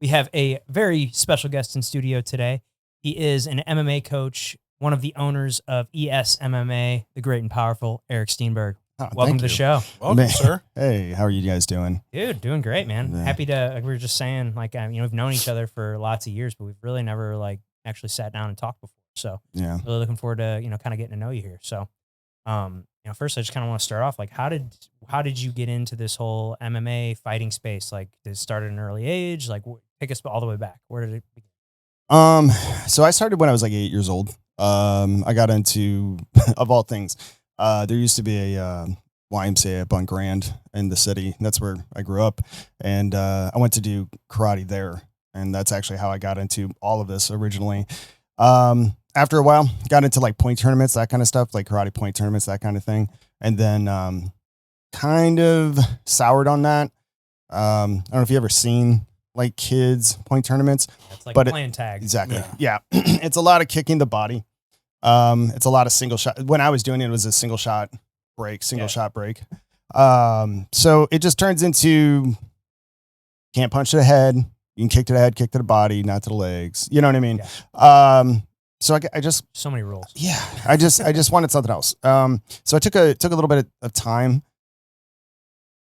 We have a very special guest in studio today. He is an MMA coach, one of the owners of ESMMA, the great and powerful Erik Steenberg. Welcome to the show. Welcome, sir. Hey, how are you guys doing? Dude, doing great, man. Yeah. Happy to, like we were just saying, like, we've known each other for lots of years, but we've really never, like, actually sat down and talked before. So, Yeah. really looking forward to, kind of getting to know you here. So, first I just kind of want to start off, like, how did you get into this whole MMA fighting space? Like, did it start at an early age? Like, take us all the way back. Where did it begin? So I started when I was like 8 years old. I got into, of all things, there used to be a YMCA up on Grand in the city. That's where I grew up. And I went to do karate there. And that's actually how I got into all of this originally. After a while, got into like point tournaments, that kind of stuff, like karate point tournaments, that kind of thing. And then kind of soured on that. I don't know if you ever seen like kids point tournaments. It's like playing tag. Exactly. Yeah. It's a lot of kicking the body. It's a lot of single shot. When I was doing it, it was a single shot break. So it just turns into can't punch to the head. You can kick to the head, kick to the body, not to the legs. You know what I mean? Yeah. So I just So many rules. yeah, I just wanted something else. So I took a little bit of time,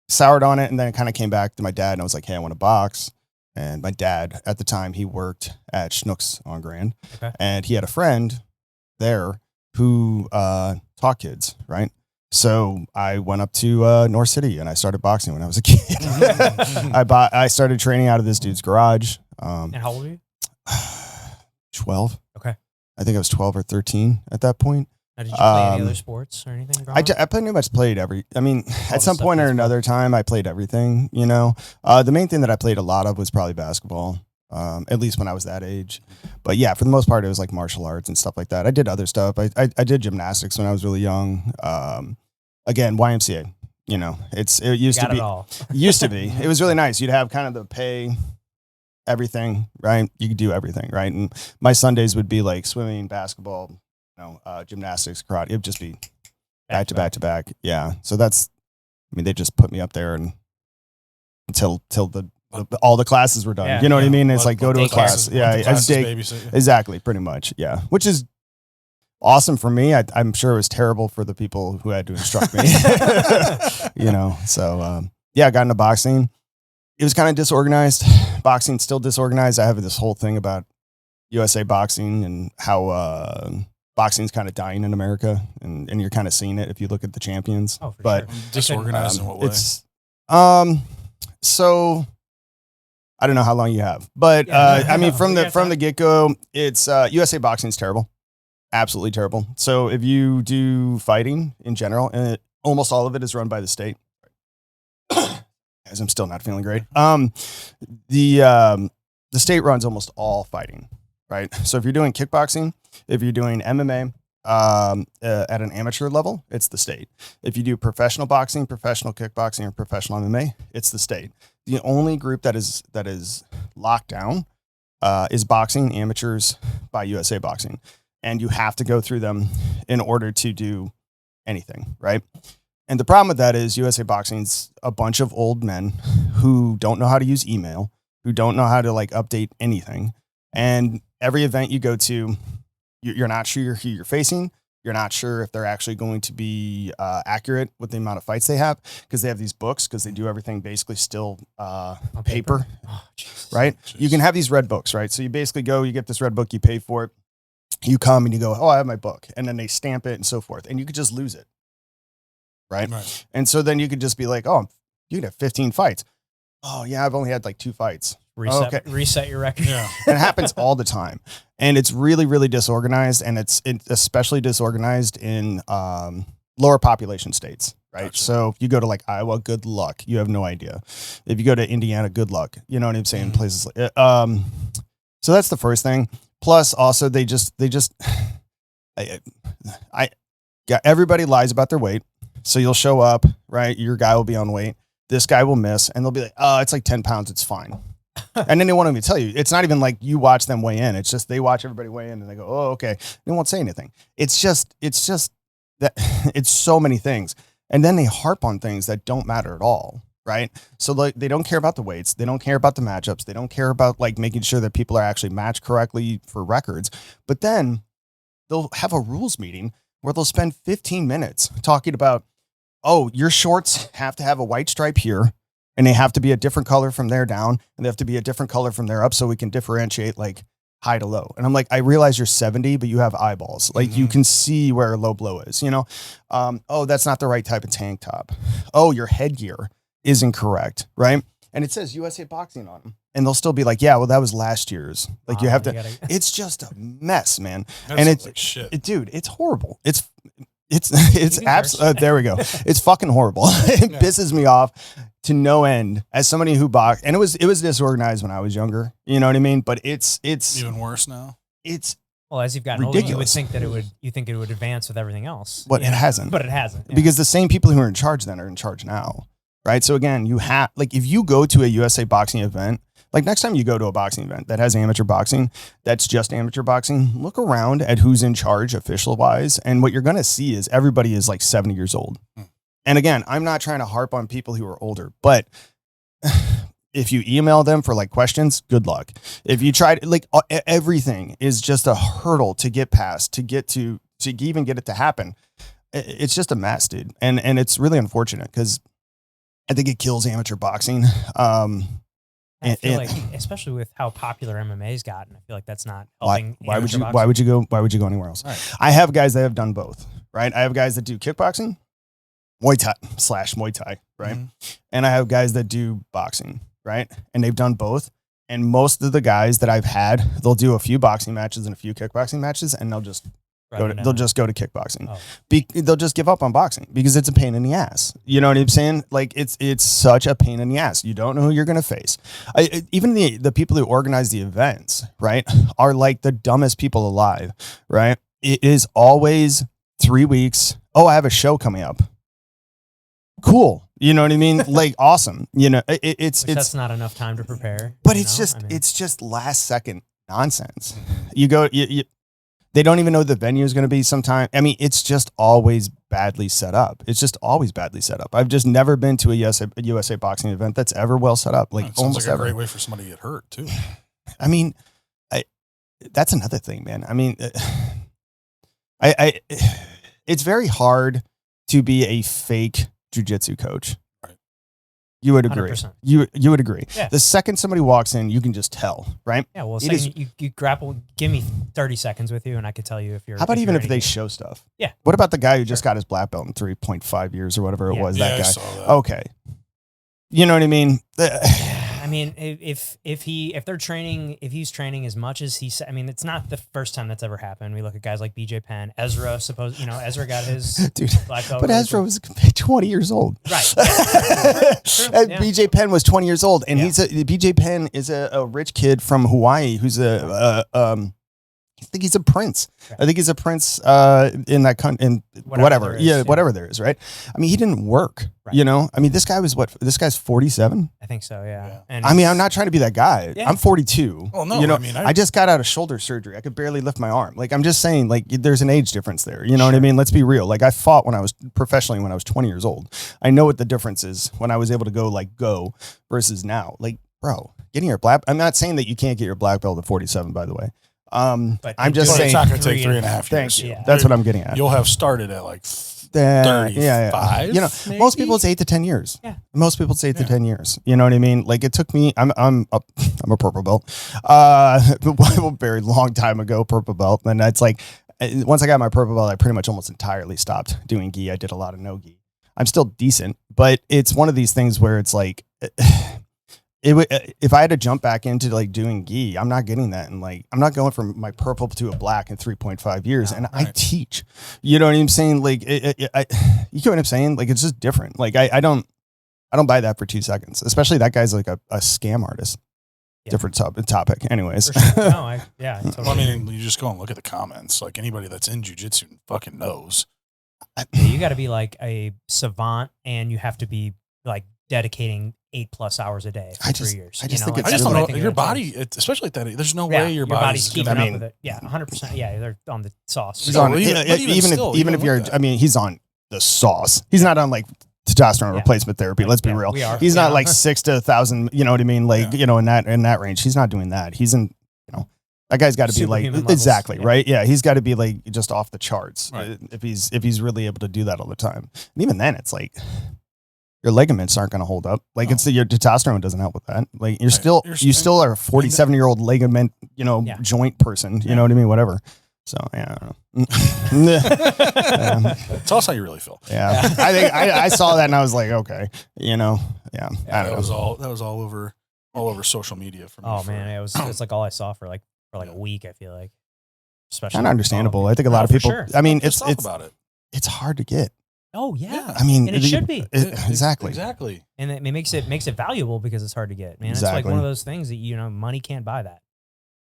soured on it, and then it kind of came back to my dad, and I was like, hey, I want to box. And my dad at the time, he worked at Schnucks on Grand, Okay. and he had a friend there who taught kids, right? So I went up to North City and I started boxing when I was a kid. I started training out of this dude's garage. And how old were you? 12. Okay. I think I was 12 or 13 at that point. Now, did you play any other sports or anything? I pretty much played at some the point or stuff another time, I played everything, you know. The main thing that I played a lot of was probably basketball, at least when I was that age. But yeah, for the most part, it was like martial arts and stuff like that. I did other stuff. I did gymnastics when I was really young. Again, YMCA, you know, it used to be. It all. Used to be. It was really nice. You'd have kind of the pay, everything, right? You could do everything, right? And my Sundays would be like swimming, basketball, gymnastics, karate. It'd just be back to back to back. Yeah. So they just put me up there and until all the classes were done. Yeah, you know what I mean? It's like like go to a class. Yeah. Exactly. Pretty much. Yeah. Which is awesome for me. I'm sure it was terrible for the people who had to instruct me, So, I got into boxing. It was kind of disorganized. Boxing's still disorganized. I have this whole thing about USA boxing and how, boxing's kind of dying in America, and you're kind of seeing it if you look at the champions. Oh, for but sure. Disorganized in what way? It's so I don't know how long you have, but from the get go, it's USA boxing's terrible, absolutely terrible. So if you do fighting in general, and almost all of it is run by the state. As I'm still not feeling great. The state runs almost all fighting. Right. So if you're doing kickboxing, if you're doing MMA at an amateur level, it's the state. If you do professional boxing, professional kickboxing, or professional MMA, it's the state. The only group that is locked down is boxing amateurs by USA Boxing. And you have to go through them in order to do anything. Right. And the problem with that is USA Boxing's a bunch of old men who don't know how to use email, who don't know how to like update anything. And every event you go to, you're not sure who you're facing. You're not sure if they're actually going to be accurate with the amount of fights they have, because they have these books, because they do everything basically still on paper. Oh, right? Jesus. You can have these red books, right? So you basically go, you get this red book, you pay for it. You come and you go, oh, I have my book. And then they stamp it and so forth. And you could just lose it. Right? And so then you could just be like, oh, you could have 15 fights. Oh, yeah, I've only had like 2 fights. Reset your record. Yeah. And it happens all the time. And it's really, really disorganized. And it's especially disorganized in lower population states, right? Gotcha. So if you go to like Iowa, good luck. You have no idea. If you go to Indiana, good luck. You know what I'm saying? Mm-hmm. Places like so that's the first thing. Plus also they just everybody lies about their weight. So you'll show up, right? Your guy will be on weight. This guy will miss, and they'll be like, oh, it's like 10 pounds. It's fine. And then they won't even tell you. It's not even like you watch them weigh in. It's just they watch everybody weigh in and they go, oh, okay. They won't say anything. It's just that it's so many things. And then they harp on things that don't matter at all. right? So like they don't care about the weights, they don't care about the matchups, they don't care about like making sure that people are actually matched correctly for records. But then they'll have a rules meeting where they'll spend 15 minutes talking about, oh, your shorts have to have a white stripe here, and they have to be a different color from there down, and they have to be a different color from there up, so we can differentiate like high to low. And I'm like, I realize you're 70, but you have eyeballs. Like you can see where low blow is, you know? Oh, that's not the right type of tank top. Oh, your headgear is incorrect, right? And it says USA Boxing on them. And they'll still be like, yeah, well, that was last year's. Like you have to, it's just a mess, man. And it's like shit. Dude, it's horrible. It's absolutely, there we go. It's fucking horrible. It pisses me off to no end as somebody who boxed, and it was disorganized when I was younger. You know what I mean? But it's even worse now. It's well, as you've gotten older, you would think that it would advance with everything else. But it hasn't. But it hasn't. Yeah. Because the same people who are in charge then are in charge now. Right. So again, you have, like, if you go to a USA boxing event, like next time you go to a boxing event that has amateur boxing, that's just amateur boxing, look around at who's in charge official wise. And what you're going to see is everybody is like 70 years old. And again, I'm not trying to harp on people who are older, but if you email them for like questions, good luck. If you try to, like, everything is just a hurdle to get past, to even get it to happen. It's just a mess, dude. And it's really unfortunate because I think it kills amateur boxing. I feel like, especially with how popular MMA's gotten, I feel like that's not helping. Why would you go anywhere else? Right. I have guys that have done both, right? I have guys that do kickboxing, Muay Thai, right? And I have guys that do boxing, right? And they've done both. And most of the guys that I've had, they'll do a few boxing matches and a few kickboxing matches, and they'll just go to kickboxing. They'll just give up on boxing because it's a pain in the ass. You know what I'm saying? Like it's such a pain in the ass. You don't know who you're going to face. Even the people who organize the events, right, are like the dumbest people alive, right? It is always 3 weeks. Oh, I have a show coming up. Cool. You know what I mean? Like, awesome. You know, that's not enough time to prepare. But it's just last second nonsense. You go, they don't even know the venue is going to be sometime. I mean, it's just always badly set up. I've just never been to a USA boxing event that's ever well set up. Like, sounds like a great way for somebody to get hurt too. I mean, that's another thing, man. I mean, it's very hard to be a fake jiu-jitsu coach. Right. You would agree. 100%. You would agree. Yeah. The second somebody walks in, you can just tell, right? Yeah. Well, you grapple. Give me 30 seconds with you, and I could tell you if you're. How about if they show stuff? Yeah. What about the guy who just got his black belt in 3.5 years or whatever it was? That guy. I saw that. Okay. You know what I mean? I mean, if he's training as much as he said, I mean, it's not the first time that's ever happened. We look at guys like BJ Penn, Ezra got his black belt. But Ezra was 20 years old. Right. True. BJ Penn was 20 years old, and BJ Penn is a rich kid from Hawaii who's I think he's a prince. Right. I think he's a prince in that country, in whatever. Whatever there is, right? I mean, he didn't work, you know? I mean, this guy's 47? I think so, yeah. And I mean, I'm not trying to be that guy. Yeah. I'm 42. Well, no, you know, I mean, I just got out of shoulder surgery. I could barely lift my arm. Like, I'm just saying, like, there's an age difference there. You know what I mean? Let's be real. Like, I fought professionally when I was 20 years old. I know what the difference is when I was able to go versus now. Like, bro, getting your I'm not saying that you can't get your black belt at 47, by the way. But I'm just saying it's not going to take 3.5 years. Thank you. Yeah. That's what I'm getting at. You'll have started at like 35. You know, maybe? Most people it's 8 to 10 years. Yeah. Most people it's 8 to 10 years. You know what I mean? Like it took me. I'm a purple belt. A very long time ago, purple belt. And it's like once I got my purple belt, I pretty much almost entirely stopped doing gi. I did a lot of no gi. I'm still decent, but it's one of these things where it's like. If I had to jump back into like doing gi, I'm not getting that. And like, I'm not going from my purple to a black in 3.5 years. And I teach, you know what I'm saying? Like, you know what I'm saying? Like, it's just different. Like, I don't buy that for 2 seconds, especially that guy's like a scam artist. Yeah. Different topic. Anyways. Sure. No, totally. Well, I mean, you just go and look at the comments. Like anybody that's in jiu-jitsu fucking knows. You got to be like a savant and you have to be like dedicating 8+ hours a day for 3 years. I just think I just don't know your body, especially at that. There's no way your body's keeping up with it. Yeah, 100%. Yeah, they're on the sauce. He's on, even if you're, I mean, he's on the sauce. He's not on like testosterone replacement therapy. Let's be real. We are. He's not like 6 to 1,000. You know what I mean? Like Yeah. in that range. He's not doing that. He's in. That guy's got to be like Superhuman levels. exactly right. Yeah, he's got to be like just off the charts Right. if he's really able to do that all the time. And even then, it's like your ligaments aren't going to hold up. Like your testosterone doesn't help with that. Like you still are a 47-year-old ligament joint person. You know what I mean? Whatever. So yeah, I don't know. Tell us how you really feel. Yeah, I think I saw that and I was like, okay, I don't That know. was all over social media for me. Oh man, it's like all I saw for like a week. I feel like, especially Kind of understandable. I think a No, lot of for people. sure. I mean, Just talk it's about it. it's hard to get. Oh yeah. I mean, And it should be. Exactly. And it makes it valuable because it's hard to get, man. It's like Exactly. one of those things that money can't buy that.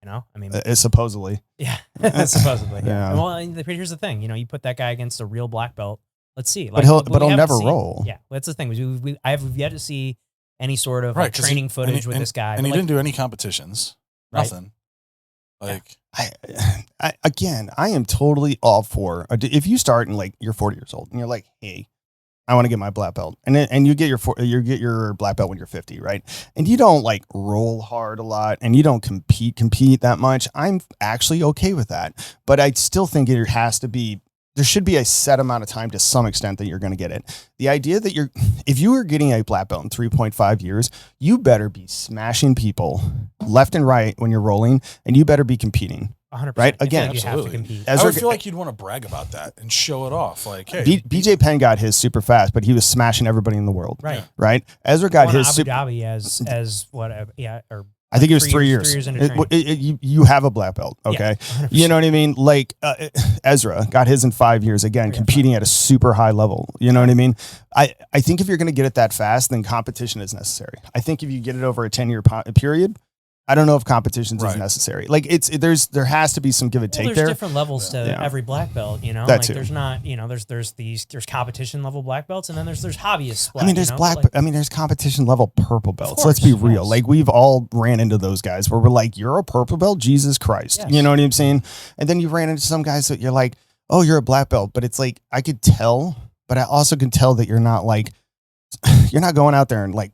I mean, Supposedly. yeah, supposedly. Yeah. Well, and here's the thing. You put that guy against a real black belt. Let's see. But he'll we haven't never seen- roll. Yeah, that's the thing. I have yet to see any sort of Right, like 'cause training footage with this guy. And but, he like, didn't do any competitions. Right. Nothing. Like I am totally all for if you start and like you're 40 years old and you're like, hey, I want to get my black belt, and you get your black belt when you're 50, right? And you don't like roll hard a lot, and you don't compete that much. I'm actually okay with that, but I still think there should be a set amount of time to some extent that you're going to get it. The idea that if you are getting a black belt in 3.5 years, you better be smashing people left and right when you're rolling, and you better be competing. 100%. Right? I feel Again, like you have to absolutely. compete. As I would we're- feel like you'd want to brag about that and show it off. Like, hey, BJ Penn got his super fast, but he was smashing everybody in the world. Right. Right. Ezra got Won his Abu super. Dhabi as what? Or I think it was 3 3 years. years into training. You have a black belt, okay? Yeah, You know what I mean? Like Ezra got his in 5 years, again, competing at a super high level. You know what I mean? I think if you're going to get it that fast, then competition is necessary. I think if you get it over a 10-year period, I don't know if competition is necessary. Like there has to be some give and take there's there. different levels to every black belt, That like too. there's not, there's competition level black belts and then there's hobbyist black. I mean, there's competition level purple belts. Let's be real. yes. Like we've all ran into those guys where we're like, you're a purple belt? Jesus Christ. Yes. You know what I'm saying? And then you ran into some guys that you're like, oh, you're a black belt. But it's like, I could tell, but I also can tell that you're not like, you're not going out there and like,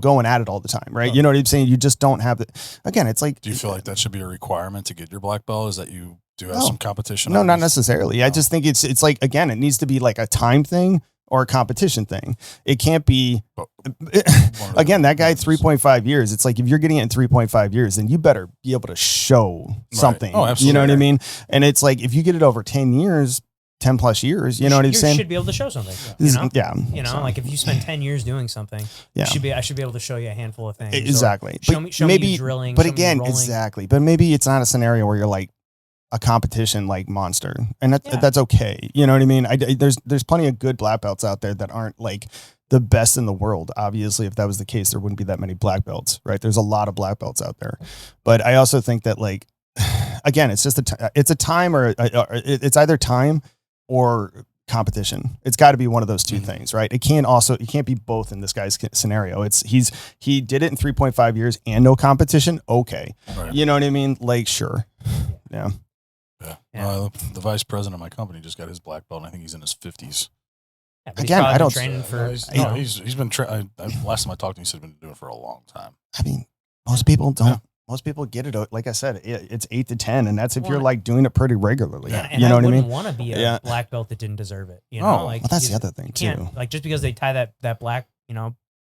going at it all the time. Right. You know what I'm saying? You just don't have it. Again, it's like, do you feel like that should be a requirement to get your black belt? Is that you do have some competition? No, on not these? necessarily. I just think it's like, again, it needs to be like a time thing or a competition thing. It can't be, again, that guy 3.5 years. It's like, if you're getting it in 3.5 years, then you better be able to show something. Oh, absolutely. You know what I mean? And it's like, if you get it over 10 years, 10 plus years, you know what I'm saying? You should be able to show something. Yeah. So, like if you spend 10 years doing something, Yeah. I should be able to show you a handful of things. Exactly. Show me you drilling. But show me you again, rolling. exactly. But maybe it's not a scenario where you're like a competition like monster, and that's okay. You know what I mean? There's plenty of good black belts out there that aren't like the best in the world. Obviously, if that was the case, there wouldn't be that many black belts, right? There's a lot of black belts out there, but I also think that like, again, it's just it's a time or it's either time or competition. It's got to be one of those two things, right? It can't be both in this guy's scenario. He did it in 3.5 years and no competition. Okay. Right. You know what I mean? Like, sure. Yeah. Yeah. The vice president of my company just got his black belt, and I think he's in his 50s. Yeah, but he's Again, probably I been don't- training for. He's been last time I talked to him, he said he's been doing it for a long time. I mean, most people don't. Yeah. Most people get it. Like I said, it's 8 to 10, and that's if you're like doing it pretty regularly. And you know what I wouldn't mean? want to be a black belt that didn't deserve it. Oh, like well, that's the you other thing you can't, too. Like just because they tie that black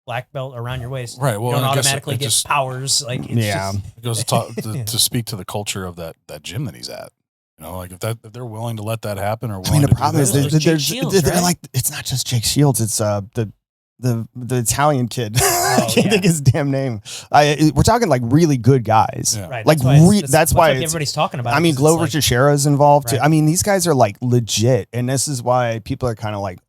black belt around your waist, Right. Well, you don't I guess automatically it get just powers. Like it's Yeah. just, it goes to speak to the culture of that gym that he's at. Like if they're willing to let that happen, or I mean, the problem is Those are Jake Shields, they're right? like, it's not just Jake Shields. It's the Italian kid. I can't yeah. think his damn name. We're talking like really good guys. Yeah. right. Like that's why like everybody's talking about. I it, mean, 'cause Glover it's like, Teixeira is involved too. Right. I mean, these guys are like legit, and this is why people are kind of like,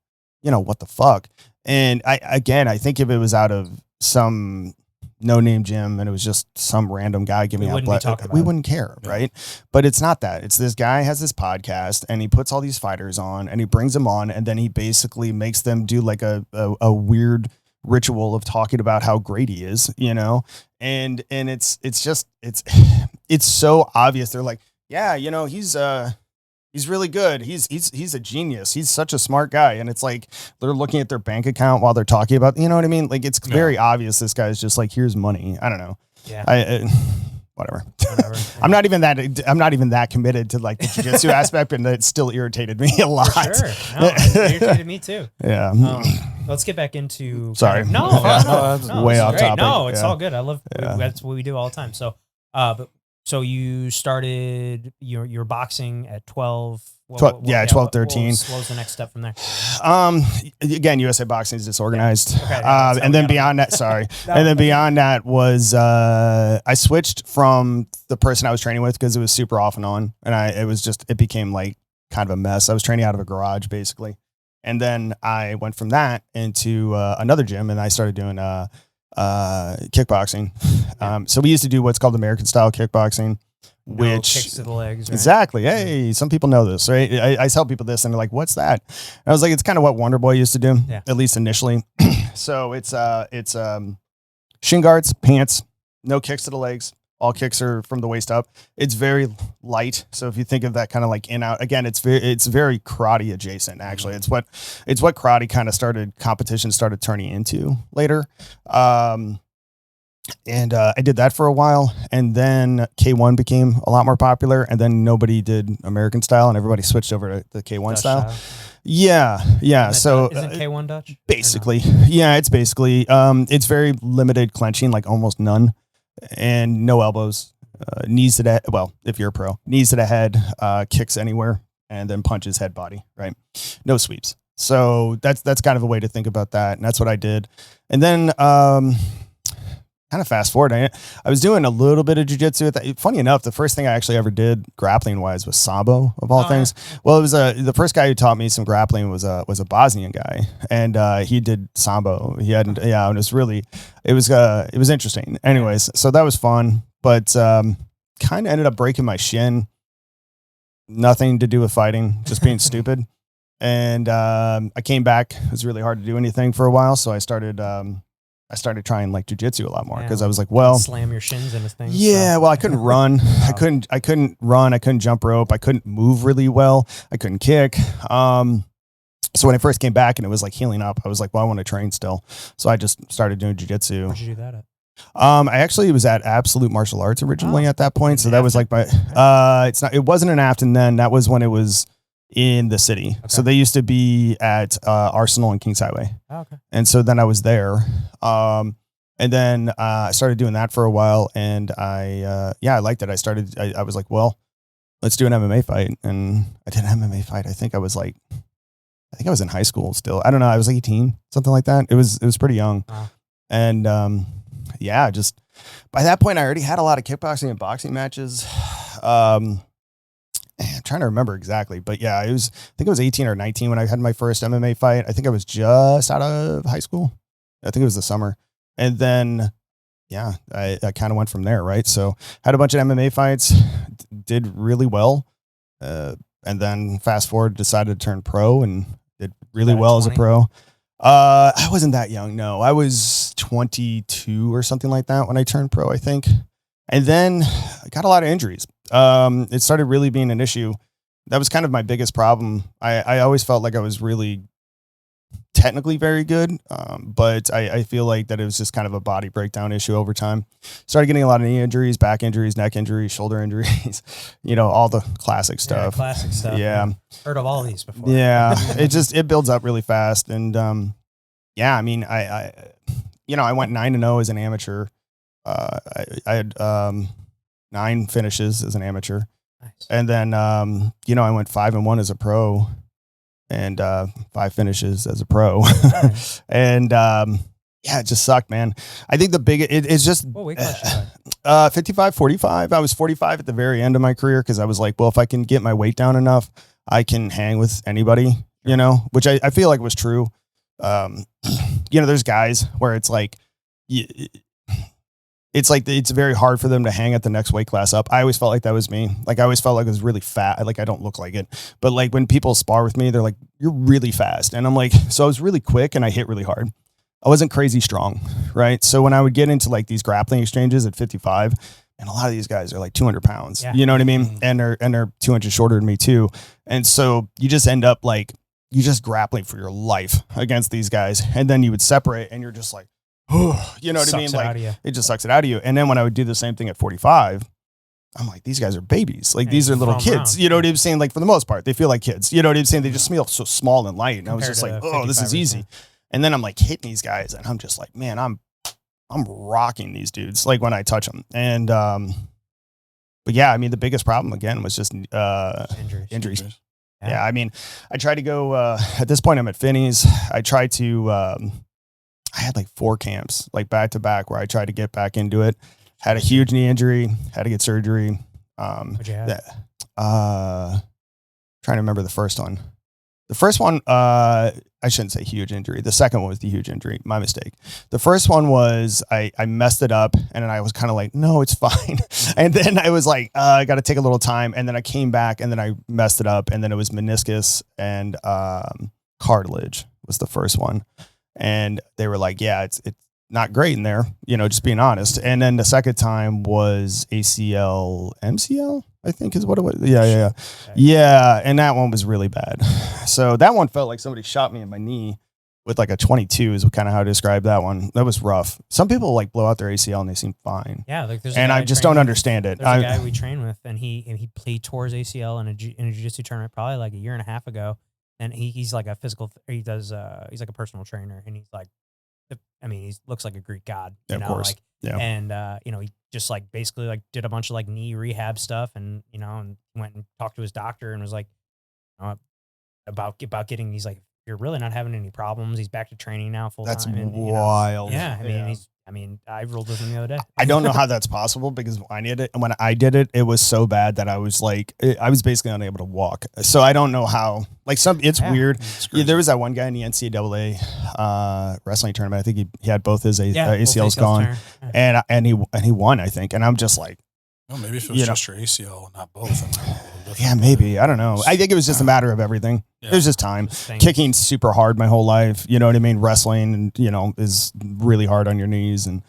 what the fuck? And I think if it was out of some no-name gym and it was just some random guy giving out wouldn't be talking about we it. wouldn't care, right? But it's not that. It's this guy has this podcast and he puts all these fighters on and he brings them on and then he basically makes them do like a weird ritual of talking about how great he is, and it's just it's so obvious. They're like, yeah, he's He's really good. He's a genius. He's such a smart guy. And it's like they're looking at their bank account while they're talking about, you know what I mean? Like it's very obvious this guy's just like, here's money. I don't know. Yeah. Whatever. Yeah. I'm not even that committed to like the jiu-jitsu aspect, and it still irritated me a lot. For sure. No, it irritated me too. Yeah. Let's get back into Sorry. No, way this is off great. topic. No, it's Yeah. all good. I love that's what we do all the time. So so you started your boxing at 12. 12, 13. What was the next step from there? Again, USA Boxing is disorganized. Yeah. Okay, and then beyond that, sorry. And then beyond that was, I switched from the person I was training with because it was super off and on. And it became like kind of a mess. I was training out of a garage basically. And then I went from that into another gym and I started doing kickboxing. So we used to do what's called American style kickboxing. Which kicks to the legs, right? Exactly. Hey, some people know this, right? I tell people this and they're like, what's that? And I was like, it's kind of what Wonder Boy used to do, at least initially. So it's shin guards, pants, no kicks to the legs. All kicks are from the waist up. It's very light. So if you think of that kind of like in out, again, it's very karate adjacent. Actually, it's what karate kind of competition started turning into later. And I did that for a while, and then K1 became a lot more popular, and then nobody did American style, and everybody switched over to the K1 style. Yeah. So isn't K1 Dutch? Basically, yeah, it's basically it's very limited clenching, like almost none, and no elbows, knees to the well, if you're a pro, knees to the head, kicks anywhere, and then punches head body, right? No sweeps. So that's kind of a way to think about that, and that's what I did, and then kind of fast forward. I was doing a little bit of jiu-jitsu. Funny enough, the first thing I actually ever did grappling wise was Sambo of all things. Yeah. Well, it was the first guy who taught me some grappling was a Bosnian guy, and he did Sambo. He hadn't, and it was interesting. Anyways, so that was fun, but kind of ended up breaking my shin. Nothing to do with fighting, just being stupid. And I came back. It was really hard to do anything for a while, so I started trying like jujitsu a lot more because I was like, well, slam your shins into things. Yeah, well, I couldn't run. I couldn't run. I couldn't jump rope. I couldn't move really well. I couldn't kick. So when I first came back and it was like healing up, I was like, well, I want to train still. So I just started doing jujitsu. Where'd you do that at? I actually was at Absolute Martial Arts originally at that point. So that was like it wasn't an Afton then. That was when it was in the city. Okay. So they used to be at Arsenal and Kings Highway. Oh, okay. And so then I was there. And then I started doing that for a while, and I liked it. I was like, well, let's do an MMA fight. And I did an MMA fight. I think I was in high school still. I don't know. I was 18, something like that. It was pretty young. Wow. And just by that point I already had a lot of kickboxing and boxing matches. I'm trying to remember exactly, but yeah, I think I was 18 or 19 when I had my first MMA fight. I think I was just out of high school. I think it was the summer. And then, I kind of went from there, right? So had a bunch of MMA fights, did really well. And then fast forward, decided to turn pro and did really well 20? As a pro. I wasn't that young. No, I was 22 or something like that when I turned pro, I think. And then I got a lot of injuries. It started really being an issue. That was kind of my biggest problem. I always felt like I was really technically very good, but I feel like that it was just kind of a body breakdown issue over time. Started getting a lot of knee injuries, back injuries, neck injuries, shoulder injuries, all the classic stuff. Yeah, classic stuff. Yeah. Heard of all these before. Yeah. it builds up really fast. And I mean, I went 9-0 as an amateur. I had 9 finishes as an amateur. Nice. And then, I went 5-1 as a pro and 5 finishes as a pro. Nice. And it just sucked, man. I think it's just 55, 45. I was 45 at the very end of my career because I was like, well, if I can get my weight down enough, I can hang with anybody, which I feel like was true. There's guys where it's like, it's very hard for them to hang at the next weight class up. I always felt like that was me. Like I always felt like I was really fat. Like I don't look like it, but like when people spar with me, they're like, "You're really fast," and I'm like, so I was really quick and I hit really hard. I wasn't crazy strong, right? So when I would get into like these grappling exchanges at 55, And a lot of these guys are like 200 pounds, Yeah. you know what I mean? And they're 2 inches shorter than me too. And so you just end up like, you just grappling for your life against these guys. And then you would separate and you're just like, oh, you know what I mean? Like it just sucks it out of you. And then when I would do the same thing at 45, I'm like, these guys are babies. Like these are little kids. You know what I'm saying? Like for the most part, they feel like kids. You know what I'm saying? They just feel so small and light. And I was just like, oh, this is easy. And then I'm like hitting these guys and I'm just like, man, I'm rocking these dudes like when I touch them. And but yeah, I mean the biggest problem again was just injuries. Yeah, I mean, I tried to go at this point I'm at Finney's. I tried to I had like 4 camps like back to back where I tried to get back into it. Had a huge knee injury, had to get surgery. What'd you have? Trying to remember the first one. The first one, I shouldn't say huge injury. The second one was the huge injury. My mistake. The first one was I messed it up and then I was kind of like, no, it's fine. And then I was like, I got to take a little time. And then I came back and then I messed it up. And then it was meniscus and cartilage was the first one. And they were like, yeah, it's not great in there, you know, just being honest. And then the second time was ACL, MCL, I think is what it was. Yeah. Yeah. And that one was really bad. So that one felt like somebody shot me in my knee with like a 22 is kind of how to describe that one. That was rough. Some people like blow out their ACL and they seem fine. Yeah. Like there's and I just don't understand it. There's a guy we train with and he tore his ACL in a jiu-jitsu tournament probably like a year and a half ago. And he's like a he's like a personal trainer and he's like, I mean, he looks like a Greek god, you know, of course. Like, yeah. And, you know, he just like basically like did a bunch of like knee rehab stuff and, you know, and went and talked to his doctor and was like, about getting, he's like, you're really not having any problems. He's back to training now full time. That's wild. Yeah. I mean, I rolled with him the other day. I don't know how that's possible because when I did it, it was so bad that I was like, I was basically unable to walk. So I don't know how, like it's weird. There was that one guy in the NCAA wrestling tournament. I think he had both his ACLs gone and he won, I think. And I'm just like, well, maybe if it was just your ACL, not both. Yeah, maybe. I don't know. I think it was just a matter of everything. Yeah. It was just time. Kicking super hard my whole life. You know what I mean? Wrestling, and you know, is really hard on your knees. And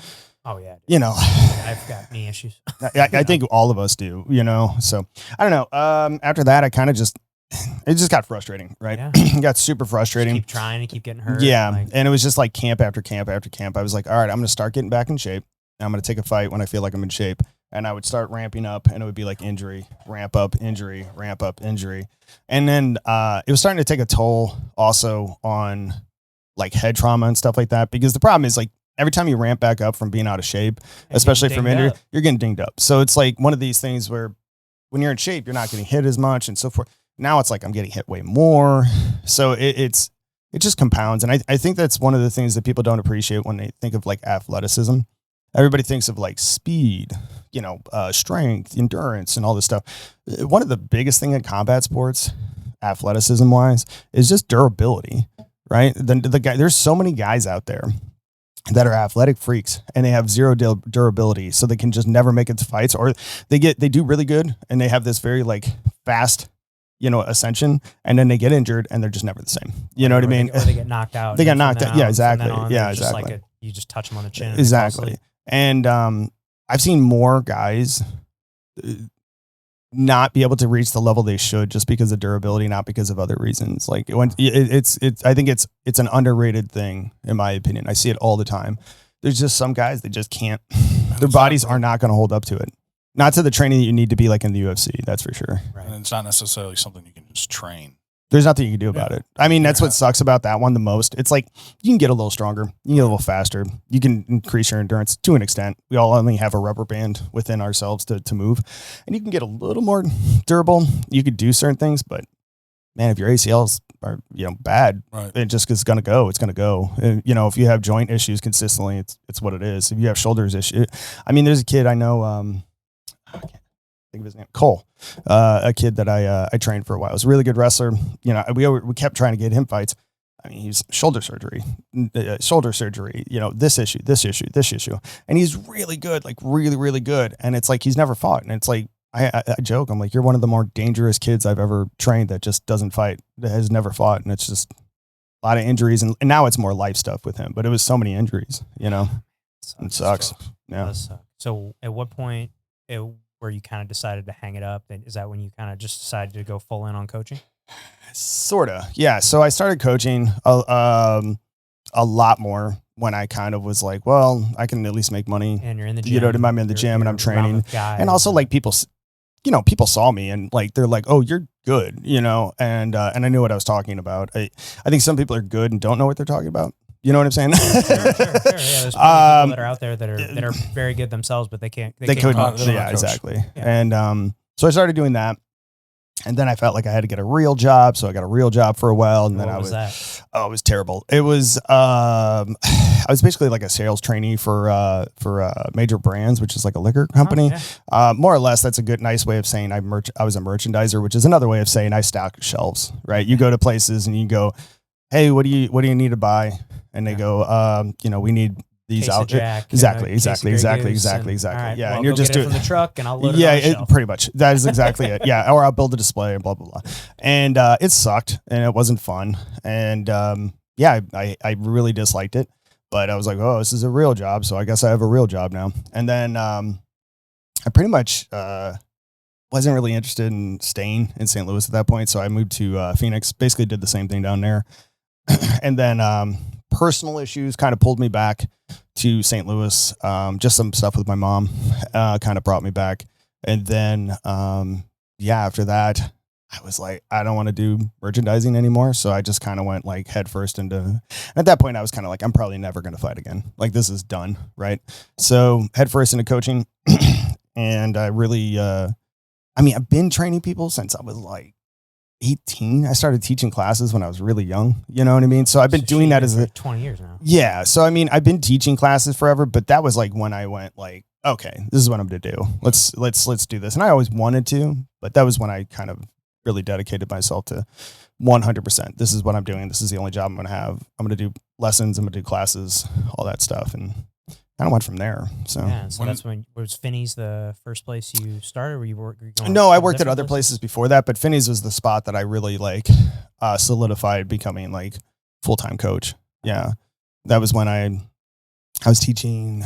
oh yeah, you know, I've got knee issues. I think all of us do. You know, so I don't know. After that, I kind of it just got frustrating, right? Yeah. It got super frustrating. Just keep trying to keep getting hurt. Yeah, and it was just like camp after camp after camp. I was like, all right, I'm going to start getting back in shape. And I'm going to take a fight when I feel like I'm in shape. And I would start ramping up and it would be like injury, ramp up, injury, ramp up, injury. And then it was starting to take a toll also on like head trauma and stuff like that. Because the problem is like every time you ramp back up from being out of shape, especially from injury, you're getting dinged up. So it's like one of these things where when you're in shape, you're not getting hit as much and so forth. Now it's like I'm getting hit way more. So it just compounds. And I think that's one of the things that people don't appreciate when they think of like athleticism. Everybody thinks of like speed, you know, strength, endurance, and all this stuff. One of the biggest thing in combat sports, athleticism wise, is just durability, right? There's so many guys out there that are athletic freaks and they have zero durability, so they can just never make it to fights, or they do really good and they have this very like fast, you know, ascension, and then they get injured and they're just never the same. You know what I mean? Or they get knocked out. They got knocked out. Yeah, exactly. Yeah, exactly. Just like you just touch them on the chin. Exactly. And I've seen more guys not be able to reach the level they should just because of durability, not because of other reasons. Like I think it's an underrated thing in my opinion. I see it all the time. There's just some guys that just can't. Their bodies are not going to hold up to it. Not to the training that you need to be like in the UFC. That's for sure. Right. And it's not necessarily something you can just train. There's nothing you can do about it. I mean, that's what sucks about that one the most. It's like you can get a little stronger, you can get a little faster, you can increase your endurance to an extent. We all only have a rubber band within ourselves to move, and you can get a little more durable. You could do certain things, but man, if your ACLs are bad, it just is going to go. It's going to go. And, you know, if you have joint issues consistently, it's what it is. If you have shoulders issue, I mean, there's a kid I know. I can't think of his name, Cole, a kid that I trained for a while. He was a really good wrestler. You know, we kept trying to get him fights. I mean, he's shoulder surgery, you know, this issue. And he's really good, like really, really good. And it's like, he's never fought. And it's like, I joke, I'm like, you're one of the more dangerous kids I've ever trained that just doesn't fight, that has never fought. And it's just a lot of injuries. And now it's more life stuff with him, but it was so many injuries, you know, it sucks. Yeah. So at what point, where you kind of decided to hang it up? And is that when you kind of just decided to go full in on coaching? Sorta. Yeah. So I started coaching a lot more when I kind of was like, well, I can at least make money. And you're in the gym. You know, I'm in the gym and I'm training. And also like people saw me and like, they're like, oh, you're good, you know? And I knew what I was talking about. I think some people are good and don't know what they're talking about. You know what I'm saying? Sure. Yeah, there's people that are out there that are very good themselves, but they couldn't. Yeah, exactly. Yeah. And so I started doing that. And then I felt like I had to get a real job. So I got a real job for a while. And then it was terrible. It was, I was basically like a sales trainee for Major Brands, which is like a liquor company. More or less, that's a nice way of saying I was a merchandiser, which is another way of saying I stock shelves, right? You go to places and you go, hey, what do you need to buy? And they go, we need these out. Exactly. Right, yeah. Well, and you're just doing from the truck and I'll load it on the shelf. Pretty much. That is exactly it. Yeah. Or I'll build a display and blah, blah, blah. And it sucked and it wasn't fun. And I really disliked it, but I was like, oh, this is a real job. So I guess I have a real job now. And then I pretty much wasn't really interested in staying in St. Louis at that point. So I moved to Phoenix, basically did the same thing down there. And then personal issues kind of pulled me back to St. Louis. Just some stuff with my mom kind of brought me back. And then, after that, I was like, I don't want to do merchandising anymore. So I just kind of went like headfirst into, at that point, I was kind of like, I'm probably never going to fight again. Like this is done. Right. So headfirst into coaching. And I really, I've been training people since I was like 18. I started teaching classes when I was really young. You know what I mean? So I've been doing that as 20 years now. Yeah. So, I've been teaching classes forever, but that was like when I went like, okay, this is what I'm going to do. Let's do this. And I always wanted to, but that was when I kind of really dedicated myself to 100%. This is what I'm doing. This is the only job I'm going to have. I'm going to do lessons. I'm going to do classes, all that stuff. And kind of went from there. So, that's when was Finney's the first place you started? Were you going? No, I worked at other places before that, but Finney's was the spot that I really like solidified becoming like full-time coach. Yeah. That was when I was teaching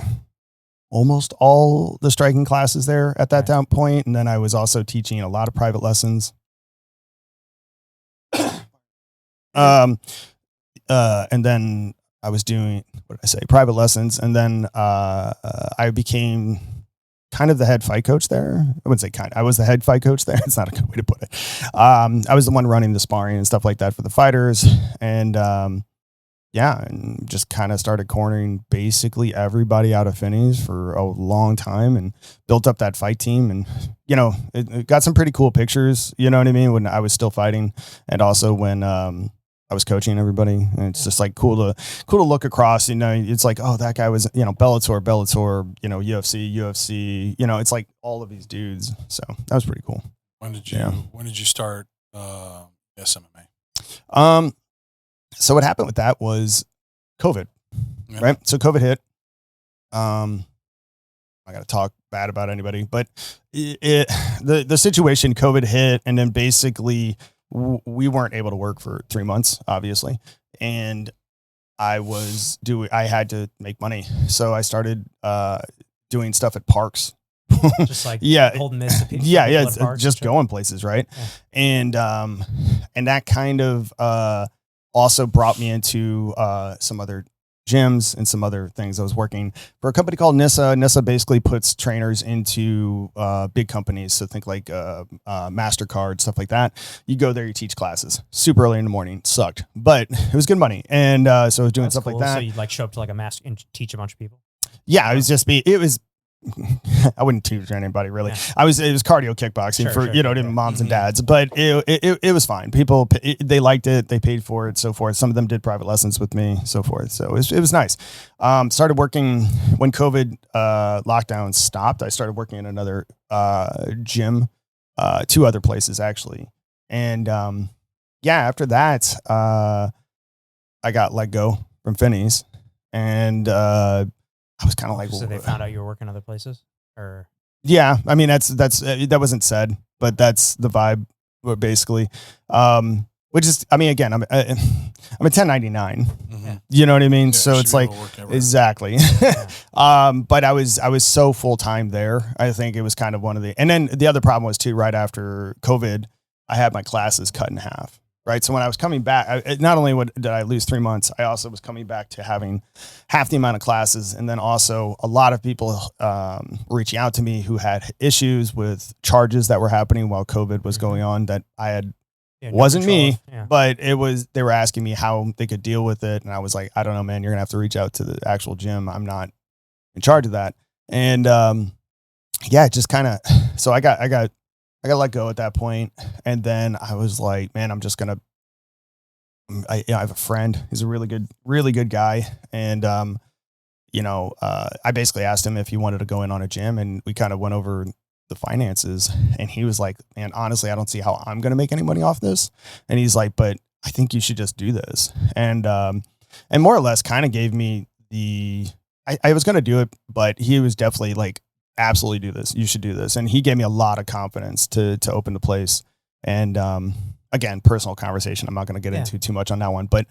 almost all the striking classes there at that point. And then I was also teaching a lot of private lessons. And then I was doing, private lessons. And then I became kind of the head fight coach there. I wouldn't say kind of, I was the head fight coach there. It's not a good way to put it. I was the one running the sparring and stuff like that for the fighters. And and just kind of started cornering basically everybody out of Finney's for a long time and built up that fight team. And, it got some pretty cool pictures, you know what I mean? When I was still fighting and also when, I was coaching everybody, and it's just like cool to look across, it's like, oh, that guy was, Bellator, UFC, it's like all of these dudes. So that was pretty cool. When did you start ESMMA? So what happened with that was COVID, right? So COVID hit. I got to talk bad about anybody, but the situation, COVID hit, and then basically we weren't able to work for 3 months, obviously. And I had to make money. So I started doing stuff at parks. Just like holding this to people. Just going places, right? Yeah. And that kind of also brought me into some other gyms and some other things. I was working for a company called NISA. NISA basically puts trainers into big companies. So think like MasterCard, stuff like that. You go there, you teach classes super early in the morning. Sucked, but it was good money. And so I was doing stuff like that. So you'd like show up to like a master and teach a bunch of people? Yeah, it was I wouldn't teach anybody really. Yeah. It was cardio kickboxing for moms and dads, but it was fine. People, they liked it. They paid for it, so forth. Some of them did private lessons with me, so forth. So it was nice. Started working when COVID lockdown stopped. I started working in another gym, 2 other places actually. And after that, I got let go from Finney's, and I was kind of like, so they found out you were working other places, or? Yeah. I mean, that's that wasn't said, but that's the vibe basically. When which is, I mean, again, I'm a 1099. Mm-hmm. You know what I mean? Yeah, So it's like, exactly. But I was so full time there. I think it was kind of one of and then the other problem was too, right after COVID, I had my classes cut in half. Right. So when I was coming back, not only did I lose 3 months, I also was coming back to having half the amount of classes. And then also a lot of people reaching out to me who had issues with charges that were happening while COVID was going on that I had, wasn't me, but they were asking me how they could deal with it. And I was like, I don't know, man, you're gonna have to reach out to the actual gym. I'm not in charge of that. And just kind of, so I got let go at that point. And then I was like, man, I'm just going to, I have a friend. He's a really good guy. And, I basically asked him if he wanted to go in on a gym, and we kind of went over the finances, and he was like, man, honestly, I don't see how I'm going to make any money off this. And he's like, but I think you should just do this. And more or less kind of gave me I was going to do it, but he was definitely like, absolutely do this. You should do this. And he gave me a lot of confidence to open the place. And, again, personal conversation. I'm not going to get into too much on that one, but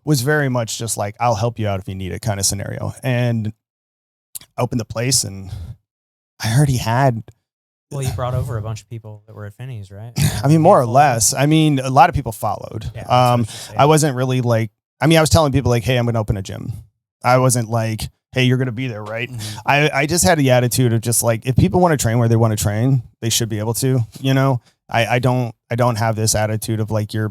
was very much just like, I'll help you out if you need it kind of scenario. And opened the place, and I already had. Well, you brought over a bunch of people that were at Finney's, right? I mean, more or less. I mean, a lot of people followed. Yeah, I wasn't really like, I was telling people like, hey, I'm going to open a gym. I wasn't like, hey, you're going to be there, right? Mm-hmm. I just had the attitude of just like, if people want to train where they want to train, they should be able to, I don't have this attitude of like, you're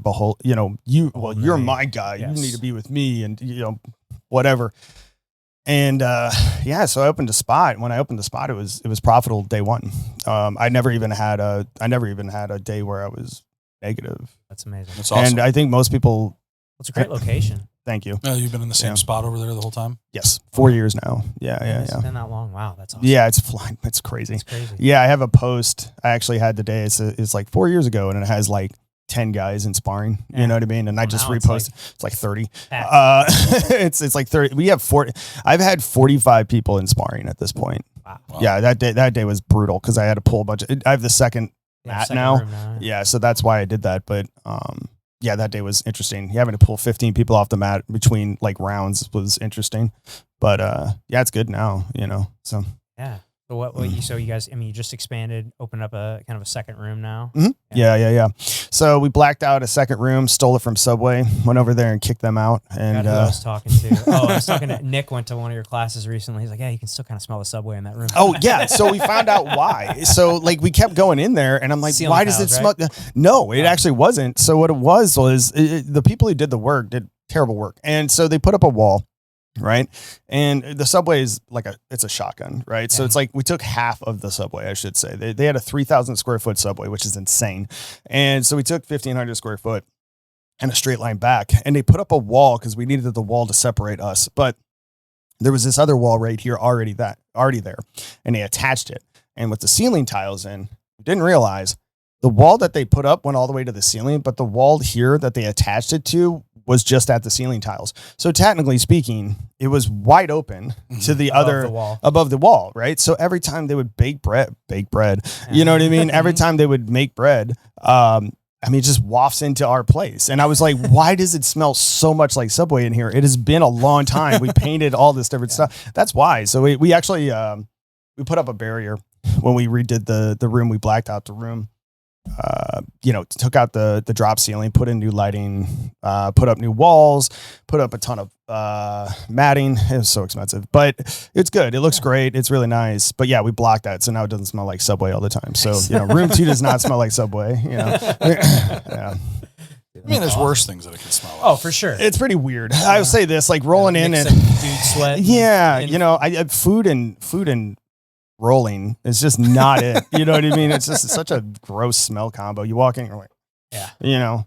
you're my guy. Yes. You need to be with me and, whatever. And, so I opened a spot. When I opened the spot, it was profitable day one. I never even had a day where I was negative. That's amazing. That's awesome. And I think most people, it's a great location. Thank you. You've been in the same spot over there the whole time? Yes. 4 years now. Yeah. It's been that long. Wow. That's awesome. Yeah. It's flying. It's crazy. Yeah. I have a post I actually had today. It's like 4 years ago, and it has like 10 guys in sparring. You know what I mean? And I just reposted. It's like 30. It's like 30. We have 40. I've had 45 people in sparring at this point. Wow. Yeah. That day was brutal because I had to pull a bunch of, I have the second mat now. Yeah. So that's why I did that. But, yeah, that day was interesting. Having to pull 15 people off the mat between like rounds was interesting, but it's good now, so. Yeah. So you guys, you just expanded, opened up a kind of a second room now. Mm-hmm. Yeah. So we blacked out a second room, stole it from Subway, went over there and kicked them out. And who I was talking to. I was talking to Nick. Went to one of your classes recently. He's like, yeah, you can still kind of smell the Subway in that room. Oh yeah. So we found out why. So like we kept going in there, and I'm like, why does it smell? No, it actually wasn't. So what it was the people who did the work did terrible work, and so they put up a wall. Right. And the Subway is like it's a shotgun, right? Yeah. So it's like we took half of the Subway, I should say. They had a 3,000 square foot Subway, which is insane. And so we took 1,500 square foot and a straight line back, and they put up a wall because we needed the wall to separate us. But there was this other wall right here already there, and they attached it. And with the ceiling tiles in, we didn't realize the wall that they put up went all the way to the ceiling, but the wall here that they attached it to was just at the ceiling tiles. So technically speaking, it was wide open to the above the wall, right? So every time they would bake bread, you know what I mean? Every time they would make bread, it just wafts into our place. And I was like, why does it smell so much like Subway in here? It has been a long time. We painted all this different stuff. That's why. So we actually, we put up a barrier when we redid the room. We blacked out the room. Took out the drop ceiling, put in new lighting, put up new walls, put up a ton of matting. It was so expensive, but it's good. It looks great. It's really nice. But yeah, we blocked that, so now it doesn't smell like Subway all the time. So room 2 does not smell like Subway. Yeah. I mean, there's worse things that it can smell like. Oh, for sure. It's pretty weird. I would say this, like rolling in and dude sweat. Yeah, I food and rolling is just not it. You know what I mean? It's just such a gross smell combo. You walk in, you're like,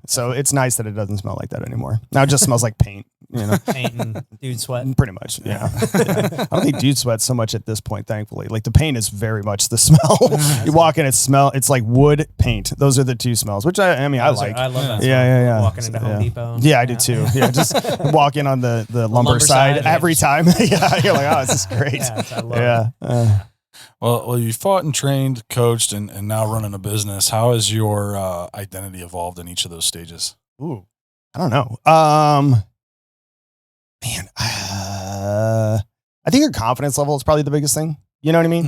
so it's nice that it doesn't smell like that anymore. Now it just smells like paint, Paint and dude sweat. Pretty much, yeah. I don't think dude sweat so much at this point, thankfully. Like the paint is very much the smell. You walk in, it's like wood paint. Those are the two smells, which I like. I love that. Yeah. Walking into Home Depot. Yeah, I do too. Yeah, just walk in on the lumber side every time. Yeah, you're like, oh, this is great. I love it. Well, you fought and trained, coached, and now running a business. How has your identity evolved in each of those stages? Ooh, I don't know. Man, I think your confidence level is probably the biggest thing. You know what I mean?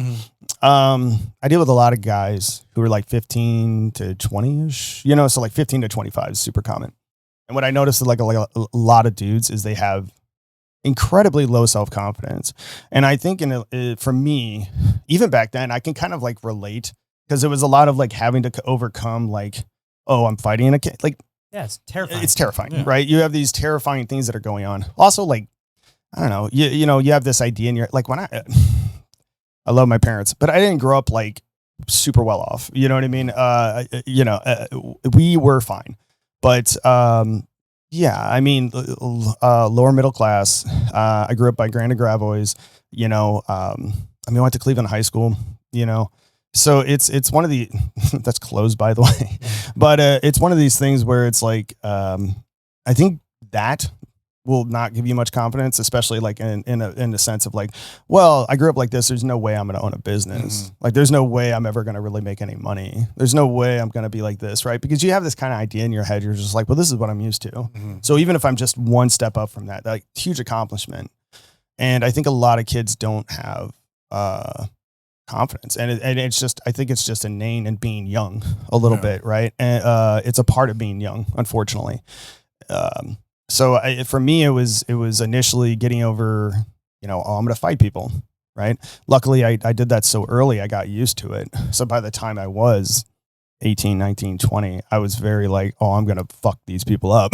Mm-hmm. I deal with a lot of guys who are like 15 to 20-ish, so like 15 to 25 is super common. And what I noticed is like a lot of dudes is they have incredibly low self-confidence. And I think for me, even back then, I can kind of like relate because it was a lot of like having to overcome like, oh, I'm fighting a kid. Like, Yeah, it's terrifying. it's terrifying, right? You have these terrifying things that are going on. Also, like, I don't know, you have this idea in your, like when I love my parents, but I didn't grow up like super well off. You know what I mean? We were fine, but yeah, I mean, lower middle class. I grew up by Grand and Gravois. I went to Cleveland High School. So it's one of the that's closed, by the way, but it's one of these things where it's like I think that will not give you much confidence, especially like in the sense of like, well, I grew up like this. There's no way I'm going to own a business. Mm-hmm. Like, there's no way I'm ever going to really make any money. There's no way I'm going to be like this, right? Because you have this kind of idea in your head. You're just like, well, this is what I'm used to. Mm-hmm. So even if I'm just one step up from that, like, huge accomplishment. And I think a lot of kids don't have confidence, and it's just, I think it's just inane in being young a little bit, right? And it's a part of being young, unfortunately. So for me, it was initially getting over, oh, I'm going to fight people, right? Luckily, I did that so early, I got used to it. So by the time I was 18, 19, 20, I was very like, oh, I'm going to fuck these people up.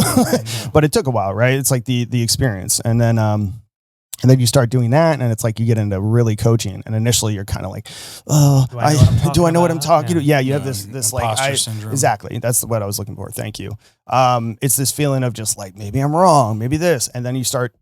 But it took a while, right? It's like the experience. And then you start doing that, and it's like you get into really coaching. And initially, you're kind of like, "Oh, do I know what I'm talking to?" Yeah, you have this like syndrome. Exactly. That's what I was looking for. Thank you. It's this feeling of just like, maybe I'm wrong, maybe this, and then you start.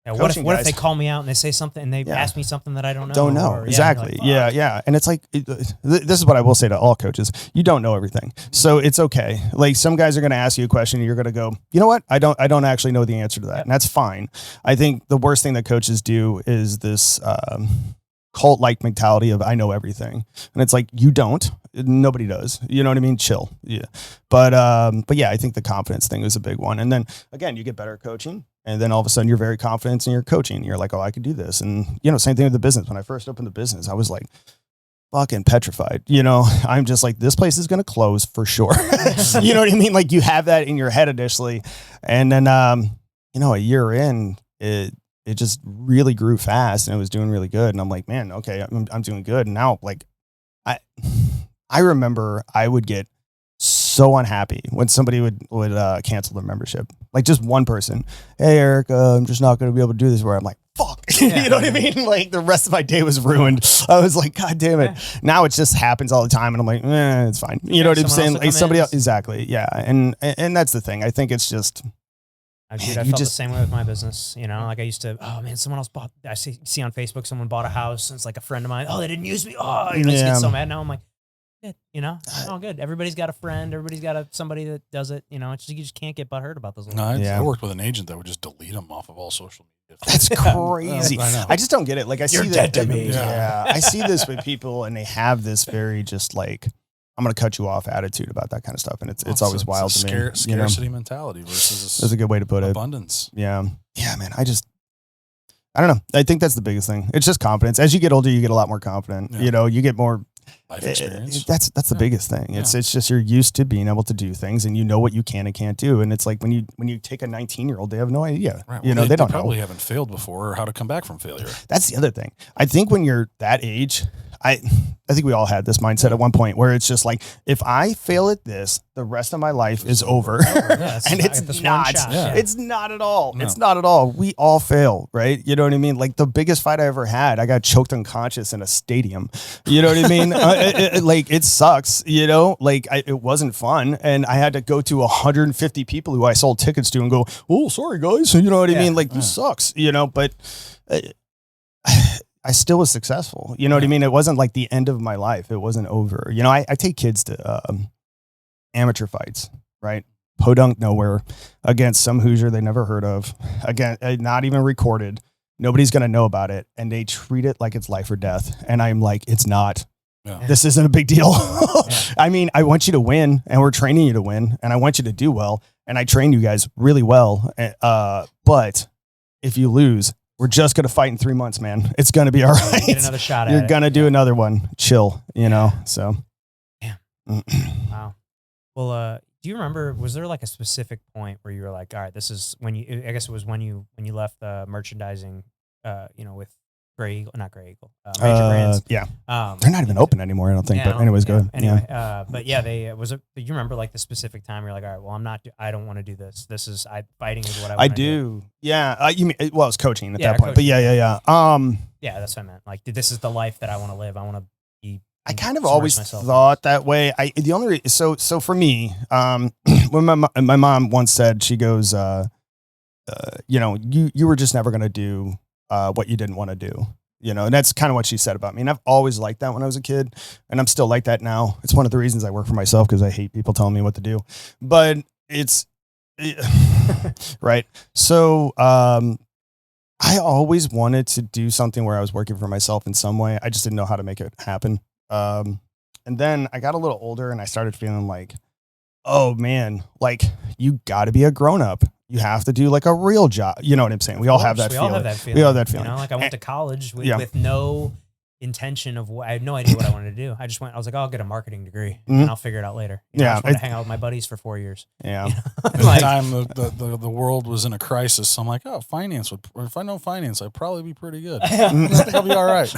Yeah, what if they call me out and they say something and they ask me something that I don't know? Don't know. Exactly. Like, yeah. And it's like, this is what I will say to all coaches. You don't know everything. So it's okay. Like, some guys are going to ask you a question and you're going to go, you know what? I don't actually know the answer to that. And that's fine. I think the worst thing that coaches do is this cult-like mentality of, I know everything. And it's like, you don't. Nobody does. You know what I mean? Chill. Yeah. But yeah, I think the confidence thing was a big one. And then again, you get better at coaching. And then all of a sudden you're very confident in your coaching. You're like, oh, I could do this. And, same thing with the business. When I first opened the business, I was like fucking petrified. I'm just like, this place is going to close for sure. You know what I mean? Like, you have that in your head initially. And then, a year in, it just really grew fast and it was doing really good. And I'm like, man, okay, I'm doing good. And now, like, I remember I would get so unhappy when somebody would cancel their membership. Like, just one person, hey, Eric, I'm just not going to be able to do this. Where I'm like, fuck, you know what I mean? Like, the rest of my day was ruined. I was like, God damn it. Yeah. Now it just happens all the time. And I'm like, it's fine. You know what I'm saying? Like, somebody else. Exactly. Yeah. And that's the thing. I think it's just, I felt the same way with my business. Like, I used to, oh man, someone else bought, I see on Facebook, someone bought a house and it's like a friend of mine. Oh, they didn't use me. Oh, I just get so mad. Now I'm like, it's all good. Everybody's got a friend. Everybody's got somebody that does it. It's just, you just can't get butthurt about those. I worked with an agent that would just delete them off of all social media. That's crazy. I just don't get it. Like, I see dead to me. Yeah. I see this with people, and they have this very just like, I'm going to cut you off attitude about that kind of stuff. And it's always wild to me. Scarcity mentality versus that's a good way to put abundance. Yeah. Yeah, man. I don't know. I think that's the biggest thing. It's just confidence. As you get older, you get a lot more confident. Yeah. You get more life experience. That's the biggest thing. It's just, you're used to being able to do things, and you know what you can and can't do. And it's like when you take a 19-year-old, they have no idea. Right. Well, they don't probably haven't failed before, or how to come back from failure. That's the other thing. I think when you're that age, I think we all had this mindset at one point where it's just like, if I fail at this, the rest of my life is over. And it's not. It's not at all. No. It's not at all. We all fail, right? You know what I mean? Like, the biggest fight I ever had, I got choked unconscious in a stadium. You know what I mean? It sucks, like, it wasn't fun. And I had to go to 150 people who I sold tickets to and go, oh, sorry guys. You know what I mean? Like, this sucks, but I still was successful. You know what I mean? It wasn't like the end of my life. It wasn't over. I take kids to amateur fights, right? Podunk nowhere, against some Hoosier they never heard of, again, not even recorded. Nobody's going to know about it. And they treat it like it's life or death. And I'm like, it's not. Yeah. This isn't a big deal. I mean, I want you to win, and we're training you to win, and I want you to do well, and I train you guys really well. But if you lose, we're just going to fight in 3 months, man. It's going to be all right. Get another shot at You're it. going to do another one. Chill, you know? So. Damn. Wow. Well, do you remember, was there like a specific point where you were like, all right, this is when you, I guess it was when you left merchandising, with not Gray Eagle, Major Brands. Yeah. They're not even open anymore, I don't think. But anyways, go ahead. Anyway, Yeah. but yeah, you remember like the specific time you're like, all right, well, I don't want to do this. Fighting is what I want to do. Yeah. You mean, well, it's coaching at that point, coaching. but yeah. Yeah, that's what I meant. Like, this is the life that I want to live. I want to be. I kind of always thought that way. So for me, when my mom once said, she goes, you were just never going to do what you didn't want to do, and that's kind of what she said about me. And I've always liked that when I was a kid, and I'm still like that now. It's one of the reasons I work for myself, because I hate people telling me what to do, but right. So, I always wanted to do something where I was working for myself in some way. I just didn't know how to make it happen. And then I got a little older and I started feeling like, oh man, like you got to be a grown up. You have to do like a real job. You know what I'm saying? We all have that feeling. We all have that feeling. Like I went to college with no intention of I had no idea what I wanted to do. I was like, I'll get a marketing degree and I'll figure it out later. I just wanted to hang out with my buddies for 4 years. Yeah. At the time the world was in a crisis, so I'm like, if I know finance, I'd probably be pretty good. I think I'll be all right.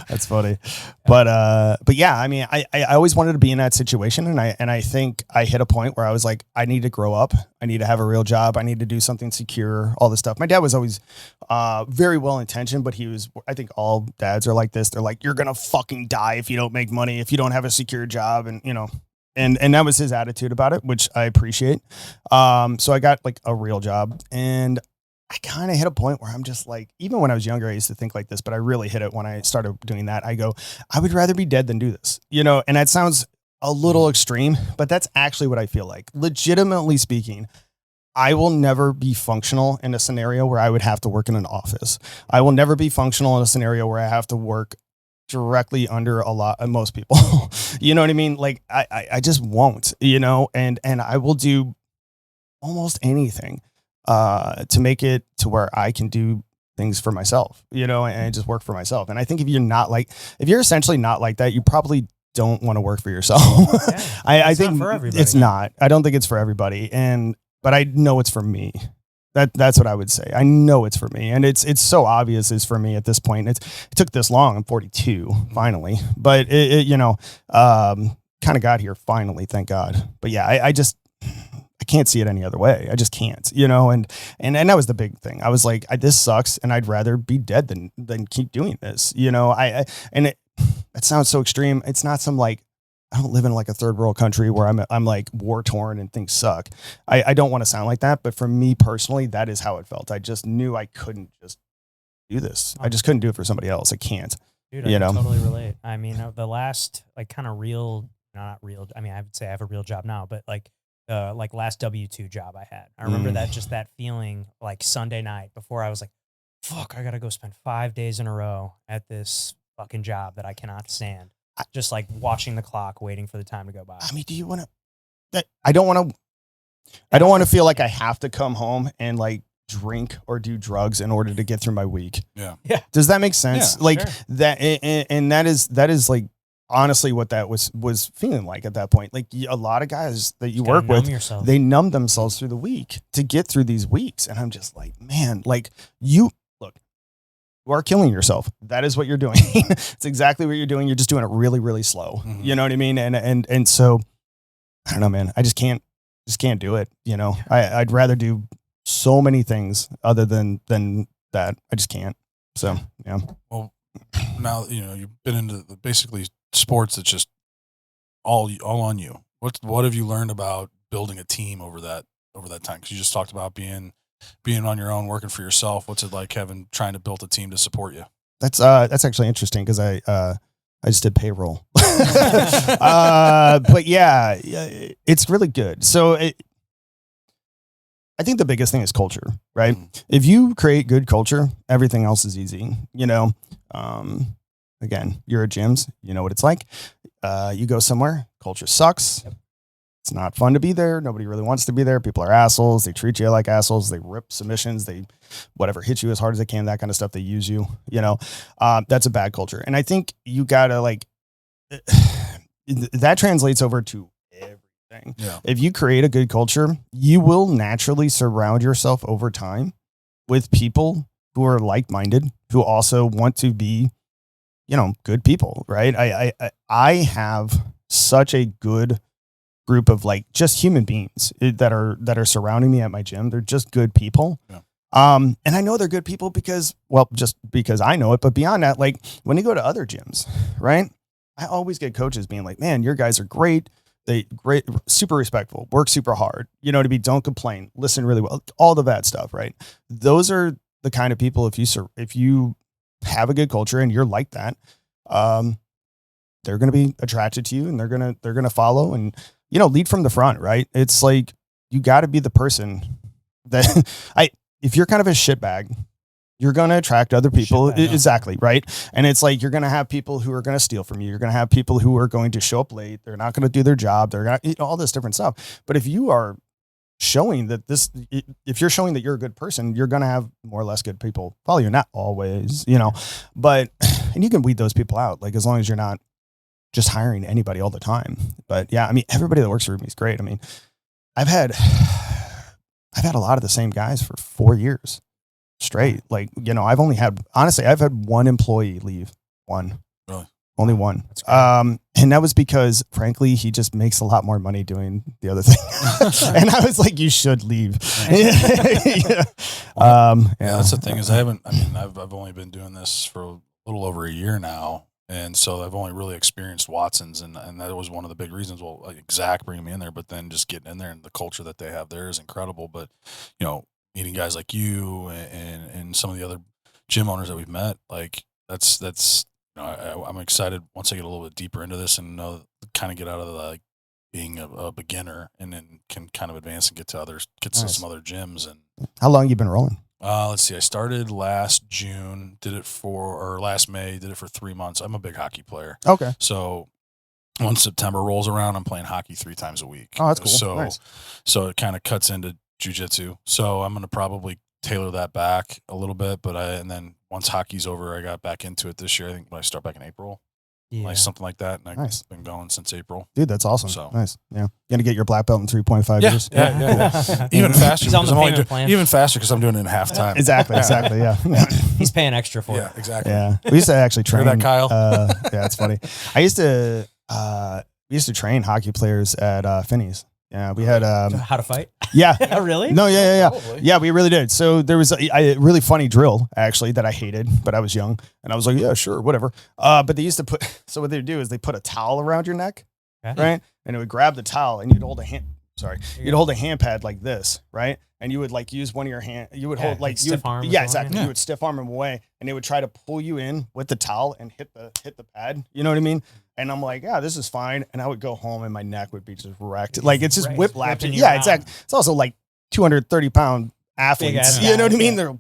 That's funny. But yeah, I mean, I always wanted to be in that situation. And I think I hit a point where I was like, I need to grow up. I need to have a real job. I need to do something secure, all this stuff. My dad was always very well intentioned, but I think all dads are like this. They're like, you're going to fucking die if you don't make money, if you don't have a secure job. And, and that was his attitude about it, which I appreciate. So I got like a real job, and I kind of hit a point where I'm just like, even when I was younger, I used to think like this, but I really hit it when I started doing that. I go, I would rather be dead than do this, and that sounds a little extreme, but that's actually what I feel like. Legitimately speaking, I will never be functional in a scenario where I would have to work in an office. I will never be functional in a scenario where I have to work directly under most people. You know what I mean? Like I just won't, and I will do almost anything to make it to where I can do things for myself, and just work for myself. And I think if you're essentially not like that, you probably don't want to work for yourself. Yeah, I think for everybody. It's not. I don't think it's for everybody. But I know it's for me. That's what I would say. I know it's for me, and it's so obvious it's for me at this point. It took this long. I'm 42 finally, but it kind of got here finally, thank God. But yeah, I can't see it any other way. I just can't, and that was the big thing. I was like, this sucks, and I'd rather be dead than keep doing this. It sounds so extreme. It's not some like, I don't live in like a third world country where I'm like war torn and things suck. I don't want to sound like that, but for me personally, that is how it felt. I just knew I couldn't just do this. I just couldn't do it for somebody else. I can't. Dude, I can totally relate. I mean, the last like kind of not real. I mean, I would say I have a real job now, but like last W-2 job I had. I remember that feeling like Sunday night before I was like, fuck, I got to go spend 5 days in a row at this fucking job that I cannot stand. Just like watching the clock, waiting for the time to go by. I mean, do you want to? I don't want to feel like I have to come home and like drink or do drugs in order to get through my week. Yeah. Does that make sense? Yeah, like sure. that, and that is like honestly what that was feeling like at that point. Like a lot of guys that you work with, they numb themselves through the week to get through these weeks, and I'm just like, man, like you are killing yourself. That is what you're doing. It's exactly what you're doing. You're just doing it really, really slow. Mm-hmm. You know what I mean? And so I don't know, man. I just can't do it. I'd rather do so many things other than that. I just can't. So, yeah. Well, now, you've been into basically sports that's just all on you. What have you learned about building a team over that time? Cause you just talked about being on your own, working for yourself. What's it like, Kevin, trying to build a team to support you? That's actually interesting because I just did payroll. But yeah, it's really good. So I think the biggest thing is culture, right? If you create good culture, everything else is easy. Again, you're at gyms, you know what it's like. You go somewhere, culture sucks. Yep. It's not fun to be there. Nobody really wants to be there. People are assholes. They treat you like assholes. They rip submissions. They hit you as hard as they can, that kind of stuff. They use you, that's a bad culture. And I think you gotta that translates over to everything. Yeah. If you create a good culture, you will naturally surround yourself over time with people who are like-minded, who also want to be, good people, right? I have such a good group of just human beings that are surrounding me at my gym. They're just good people. Yeah. And I know they're good people because I know it, but beyond that, when you go to other gyms, right? I always get coaches being like, man, your guys are great. Great, super respectful, work super hard, don't complain, listen really well, all of that stuff, right? Those are the kind of people, if you have a good culture and you're like that, they're going to be attracted to you and they're going to follow and, lead from the front, right? It's like, you got to be the person that if you're kind of a shitbag, you're going to attract other people. Exactly. Right. And it's like, you're going to have people who are going to steal from you. You're going to have people who are going to show up late. They're not going to do their job. They're going to all this different stuff. But if you are showing that if you're showing that you're a good person, you're going to have more or less good people follow you. Not always, but, and you can weed those people out, as long as you're not just hiring anybody all the time. But yeah, everybody that works for me is great. I've had a lot of the same guys for 4 years. Straight. I've had one employee leave. One. Really? Only one. And that was because, frankly, he just makes a lot more money doing the other thing. And I was like, you should leave. Yeah, that's the thing is I've only been doing this for a little over a year now. And so I've only really experienced Watson's, and that was one of the big reasons. Well, Zach bringing me in there, but then just getting in there and the culture that they have there is incredible. But, meeting guys like you and some of the other gym owners that we've met, that's I'm excited once I get a little bit deeper into this and kind of get out of the being a beginner and then can kind of advance and get to some other gyms. And how long you been rolling? Let's see. I started last June, last May, did it for 3 months. I'm a big hockey player. Okay. So once September rolls around, I'm playing hockey 3 times a week. Oh, that's cool. So it kind of cuts into jiu-jitsu. So I'm going to probably tailor that back a little bit, and then once hockey's over, I got back into it this year. I think when I start back in April, something like that. And I've been going since April. Dude, that's awesome. So nice. Yeah. You're going to get your black belt in 3.5 years. Yeah. Even faster. Even faster because I'm doing it in half time. Exactly. Yeah. He's paying extra for it. Yeah, exactly. Yeah. We used to actually train. Hear that, Kyle? Yeah, it's funny. We used to train hockey players at Finney's. Yeah, we had how to fight. Yeah. Oh, really? No, yeah. Probably. Yeah, we really did. So there was a really funny drill actually that I hated, but I was young and I was like, yeah, sure, whatever. But they used to so what they would do is they put a towel around your neck, right? And it would grab the towel and you'd hold a hand pad like this, right? And you would use one of your hand, you would hold stiff arm. Yeah, exactly. Yeah. You would stiff arm them away and they would try to pull you in with the towel and hit the pad. You know what I mean? And I'm like, yeah, this is fine. And I would go home and my neck would be just wrecked. It's just whiplapping. Yeah, exactly. It's also 230-pound athletes. You know what I mean? They're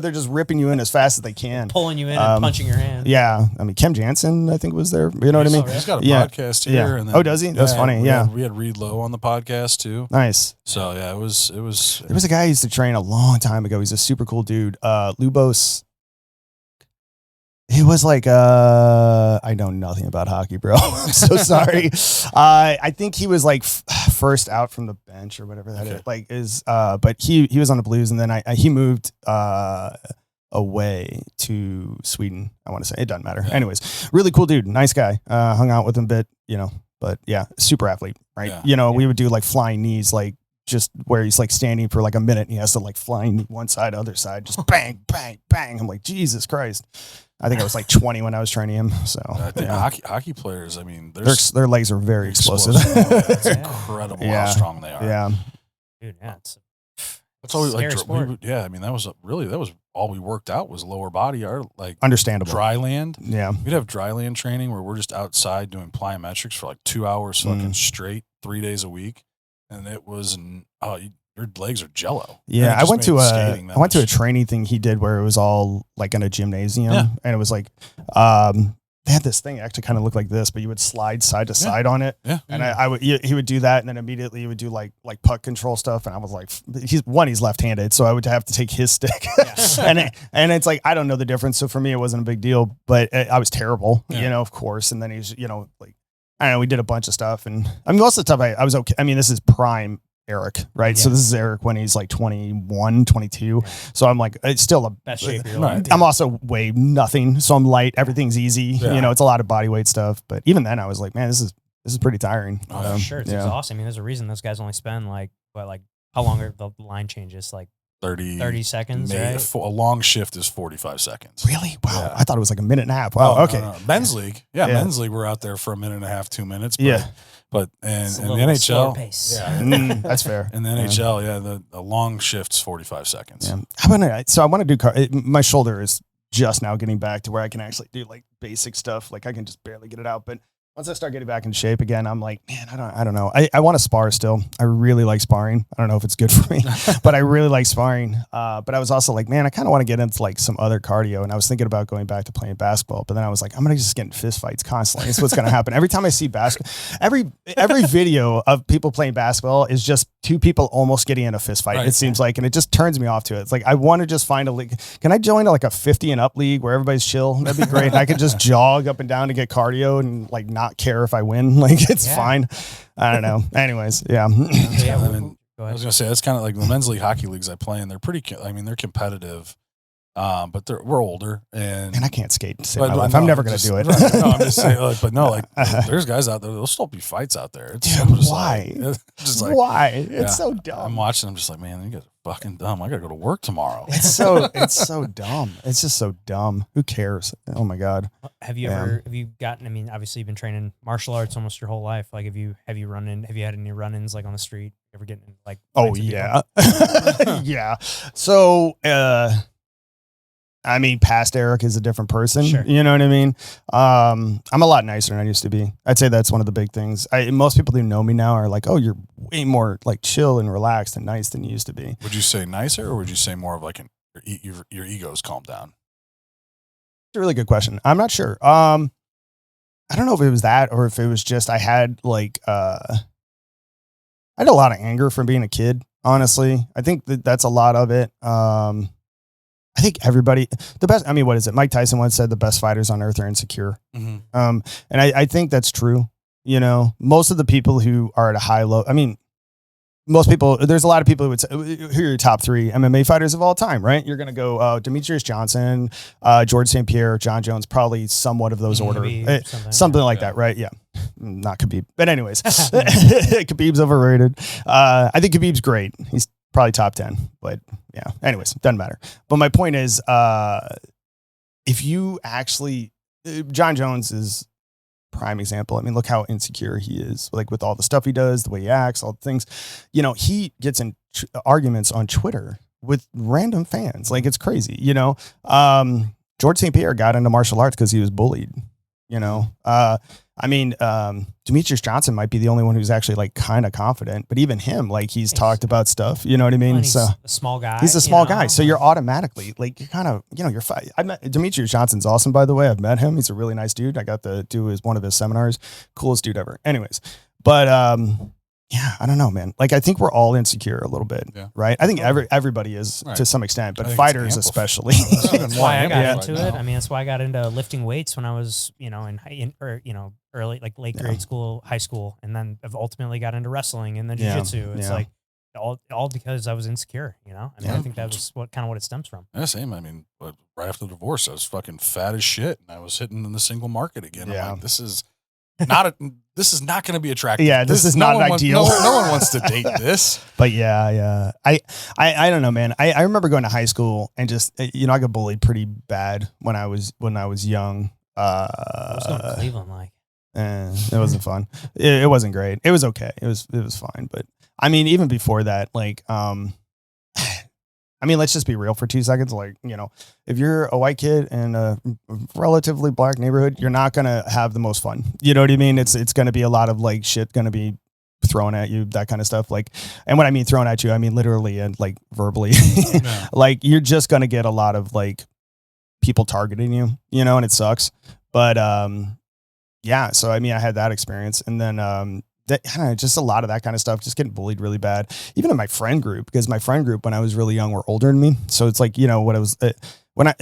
they're just ripping you in as fast as they can. Pulling you in and punching your hand. Yeah. Kem Jansen, I think, was there. You know what I mean? He's got a podcast here. Yeah. And then, oh, does he? That's funny. Yeah. We had Reed Lowe on the podcast too. Nice. So yeah, it was. There was a guy I used to train a long time ago. He's a super cool dude. Lubos. He was I know nothing about hockey, bro. I'm so sorry. I think he was first out from the bench or whatever that is. But he was on the Blues, and then he moved away to Sweden. I want to say it doesn't matter. Yeah. Anyways, really cool dude, nice guy. Hung out with him a bit, But yeah, super athlete, right? Yeah. We would do flying knees, just where he's standing for a minute and he has to flying one side, other side, just bang, bang, bang. I'm like, Jesus Christ. I think I was 20 when I was training him. So I think hockey players, their legs are very explosive. It's incredible how strong they are. Yeah. Dude, yeah. That's all sport. That was all we worked out was lower body, understandable dry land. Yeah. We'd have dry land training where we're just outside doing plyometrics for 2 hours fucking straight, 3 days a week. And it was, your legs are jello. Yeah, I went to a training thing he did where it was all like in a gymnasium, and it was like they had this thing that actually kind of looked like this, but you would slide side to side on it. Yeah. And he would do that, and then immediately he would do like puck control stuff. And I was like, he's left-handed, so I would have to take his stick. and it's like, I don't know the difference. So for me, it wasn't a big deal, but I was terrible, of course. And then he's, like, I don't know, we did a bunch of stuff. And I mean, most of the stuff I was okay. I mean, this is prime Erik, right? Yeah. So this is Erik when he's like 21, 22. Yeah. So I'm like, it's still a best shape. I'm also weigh nothing. So I'm light. Everything's easy. Yeah. It's a lot of body weight stuff. But even then I was like, man, this is pretty tiring. Oh, sure. It's exhausting. I mean, there's a reason those guys only spend how long are the line changes? Like 30 seconds, right? A long shift is 45 seconds. Really? Wow. Yeah. I thought it was like a minute and a half. Wow. Okay. No. Men's league. Yeah. Men's league. We're out there for a minute and a half, 2 minutes. But, But in the NHL, that's fair. In the NHL, the long shift's 45 seconds. Yeah. So I want to do my shoulder is just now getting back to where I can actually do like basic stuff. Like I can just barely get it out, but once I start getting back in shape again, I'm like, man, I don't know. I want to spar still. I really like sparring. I don't know if it's good for me, but I really like sparring. But I was also like, man, I kind of want to get into like some other cardio. And I was thinking about going back to playing basketball, but then I was like, I'm going to just get in fist fights constantly. It's what's going to happen. Every time I see basketball, every video of people playing basketball is just two people almost getting in a fist fight. Right. It seems like, and it just turns me off to it. It's like, I want to just find a league. Can I join like a 50 and up league where everybody's chill? That'd be great. And I could just jog up and down to get cardio and like not care if I win. Like it's fine. I don't know. Anyways, I mean, I was gonna say that's kind of like the men's league hockey leagues I play in. They're pretty. I mean, they're competitive, but we're older and I can't skate to save my life. I'm never gonna do it. Right, no, I'm just saying. There's guys out there. There'll still be fights out there. Why? Why? It's so dumb. I'm watching. I'm just like, man, you guys are fucking dumb. I gotta go to work tomorrow. It's so dumb. It's just so dumb. Who cares? Oh my god. Have you gotten? I mean, obviously you've been training martial arts almost your whole life. Like, have you had any run-ins like on the street? Ever getting like? Oh yeah, yeah. So. I mean, past Erik is a different person. Sure. You know what I mean? I'm a lot nicer than I used to be. I'd say that's one of the big things. Most people who know me now are like, oh, you're way more like chill and relaxed and nice than you used to be. Would you say nicer, or would you say more of like your ego's calmed down? It's a really good question. I'm not sure. I don't know if it was that or if it was just I had like I had a lot of anger from being a kid. Honestly, I think that's a lot of it. I think the best, I mean, what is it? Mike Tyson once said the best fighters on earth are insecure. Mm-hmm. And I think that's true. Most of the people who are at a high low, I mean, there's a lot of people who would say, who are your top 3 MMA fighters of all time, right? You're going to go Demetrius Johnson, George St. Pierre, John Jones, probably somewhat of those order. Something like that, right? Yeah. Not Khabib. But anyways, Khabib's overrated. I think Khabib's great. He's probably top 10, but yeah, anyways, doesn't matter. But my point is, if you actually, John Jones is prime example. I mean, look how insecure he is, like with all the stuff he does, the way he acts, all the things, he gets in arguments on Twitter with random fans. Like it's crazy, George St. Pierre got into martial arts because he was bullied, I mean, Demetrius Johnson might be the only one who's actually like kind of confident, but even him, like he's talked about stuff, you know what I mean? Well, he's a small guy. He's a small guy. So you're automatically like, you're kind of, you're fine. I met Demetrius Johnson's awesome, by the way. I've met him. He's a really nice dude. I got to do one of his seminars. Coolest dude ever. Anyways, but, yeah, I don't know, man. Like, I think we're all insecure a little bit, right? I think everybody is to some extent, but fighters especially. That's why I got into it. I mean, that's why I got into lifting weights when I was, early, like late grade school, high school, and then I've ultimately got into wrestling and then jiu-jitsu. It's like all because I was insecure, I mean, I think that was what it stems from. Yeah, same. I mean, right after the divorce, I was fucking fat as shit, and I was hitting in the single market again. I'm like, this is not going to be attractive. Yeah, this is not ideal. No one wants to date this. But yeah. I don't know, man. I remember going to high school and just, I got bullied pretty bad when I was young. I was going to Cleveland, like. It wasn't fun. It wasn't great. It was okay. It was fine. But I mean, even before that, like, I mean, let's just be real for 2 seconds. Like, if you're a white kid in a relatively black neighborhood, you're not going to have the most fun. You know what I mean? It's going to be a lot of like shit going to be thrown at you, that kind of stuff. Like, and when I mean thrown at you, I mean literally and like verbally. Yeah. Like, you're just going to get a lot of like people targeting you, you know, and it sucks. But yeah, so I mean, I had that experience, and then that, I don't know, just a lot of that kind of stuff, just getting bullied really bad, even in my friend group, because my friend group when I was really young were older than me. So it's like, you know, what I was when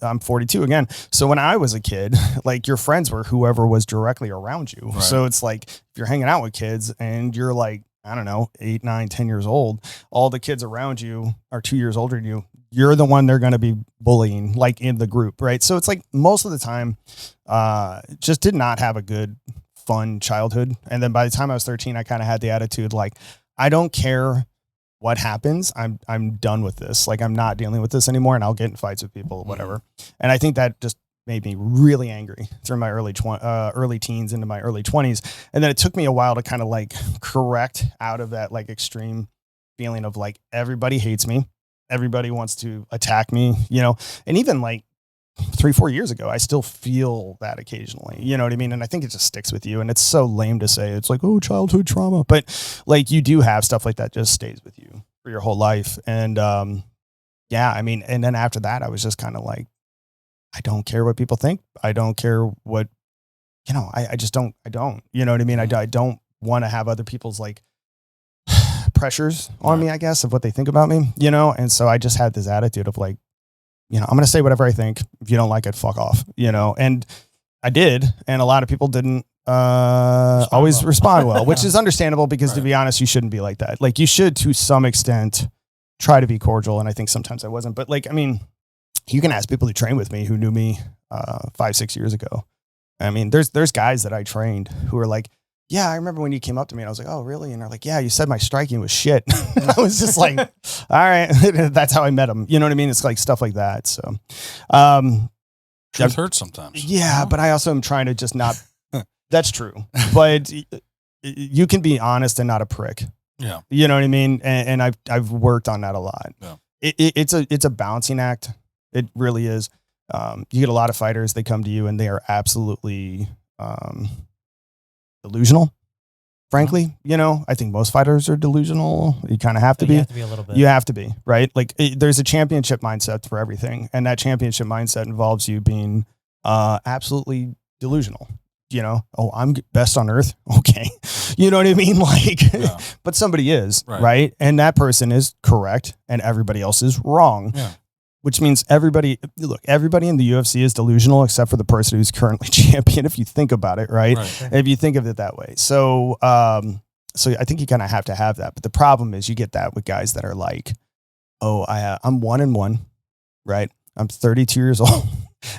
I'm 42 again. So when I was a kid, like, your friends were whoever was directly around you. Right. So it's like, if you're hanging out with kids and you're like, I don't know, 8, 9, 10 years old, all the kids around you are 2 years older than you. You're the one they're going to be bullying, like, in the group. Right. So it's like, most of the time, just did not have a good, fun childhood. And then by the time I was 13, I kind of had the attitude, like, I don't care what happens. I'm done with this. Like, I'm not dealing with this anymore, and I'll get in fights with people, whatever. And I think that just made me really angry through my early teens into my early 20s. And then it took me a while to kind of like correct out of that like extreme feeling of like, everybody hates me. Everybody wants to attack me, you know, and even like 3-4 years ago, I still feel that occasionally, you know what I mean? And I think it just sticks with you. And it's so lame to say, it's like, oh, childhood trauma, but like, you do have stuff like that just stays with you for your whole life. And yeah, I mean, and then after that, I was just kind of like, I don't care what people think. I don't care what, you know, I just don't, you know what I mean? I don't want to have other people's like pressures on me, I guess, of what they think about me, you know? And so I just had this attitude of like, you know, I'm going to say whatever I think. If you don't like it, fuck off, you know? And I did. And a lot of people didn't always respond well, which is understandable because to be honest, you shouldn't be like that. Like, you should, to some extent, try to be cordial. And I think sometimes I wasn't, but like, I mean, you can ask people who train with me who knew me 5-6 years ago. I mean, there's guys that I trained who are like, yeah, I remember when you came up to me and I was like, oh, really? And they're like, yeah, you said my striking was shit. I was just like, all right, that's how I met him. You know what I mean? It's like stuff like that. So, truth hurts sometimes. Yeah, but I also am trying to just not, that's true. But you can be honest and not a prick. Yeah. You know what I mean? And I've worked on that a lot. Yeah. It's a balancing act. It really is. You get a lot of fighters, they come to you and they are absolutely delusional, frankly. You know, I think most fighters are delusional. You kind of have to be. You have to be a little bit. You have to be, right? Like, there's a championship mindset for everything. And that championship mindset involves you being absolutely delusional. You know, oh, I'm best on earth. Okay. You know what I mean? Like, yeah. But somebody is, right? And that person is correct and everybody else is wrong. Yeah. Which means everybody in the UFC is delusional except for the person who's currently champion, if you think about it, right? If you think of it that way. So so I think you kind of have to have that. But the problem is you get that with guys that are like, oh, I'm 1-1, right? I'm 32 years old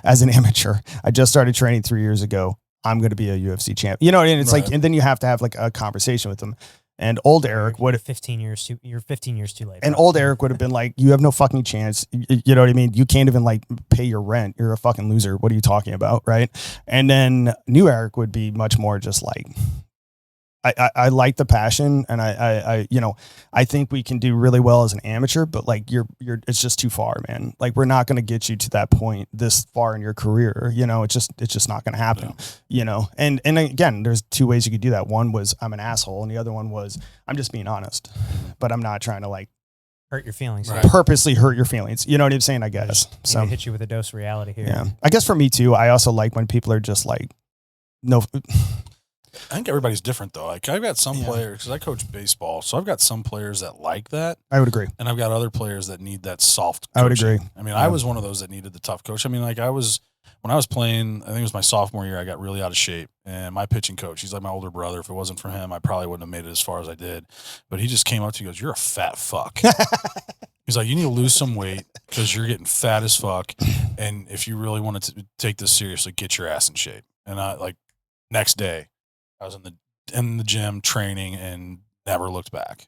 as an amateur. I just started training 3 years ago. I'm going to be a UFC champ. You know, and it's like, and then you have to have like a conversation with them. And old Eric would have 15 years. You're 15 years too late. And old Eric would have been like, you have no fucking chance. You know what I mean? You can't even like pay your rent. You're a fucking loser. What are you talking about? Right. And then new Eric would be much more just like, I like the passion, and I you know, I think we can do really well as an amateur, but like you're it's just too far, man. Like, we're not going to get you to that point this far in your career. You know, it's just not going to happen. Yeah. You know, and again, there's two ways you could do that. One was I'm an asshole, and the other one was I'm just being honest, but I'm not trying to like hurt your feelings, purposely hurt your feelings. You know what I'm saying? I guess. So hit you with a dose of reality here. Yeah, I guess for me too. I also like when people are just like, no. I think everybody's different though. Like, I've got some players, because I coach baseball, so I've got some players that like that. I would agree. And I've got other players that need that soft coaching. I would agree. I mean, I was one of those that needed the tough coach. I mean, like, when I was playing, I think it was my sophomore year, I got really out of shape. And my pitching coach, he's like my older brother. If it wasn't for him, I probably wouldn't have made it as far as I did. But he just came up to me and goes, "You're a fat fuck." He's like, "You need to lose some weight because you're getting fat as fuck. And if you really want to take this seriously, get your ass in shape." And I, like, next day, I was in the gym training and never looked back.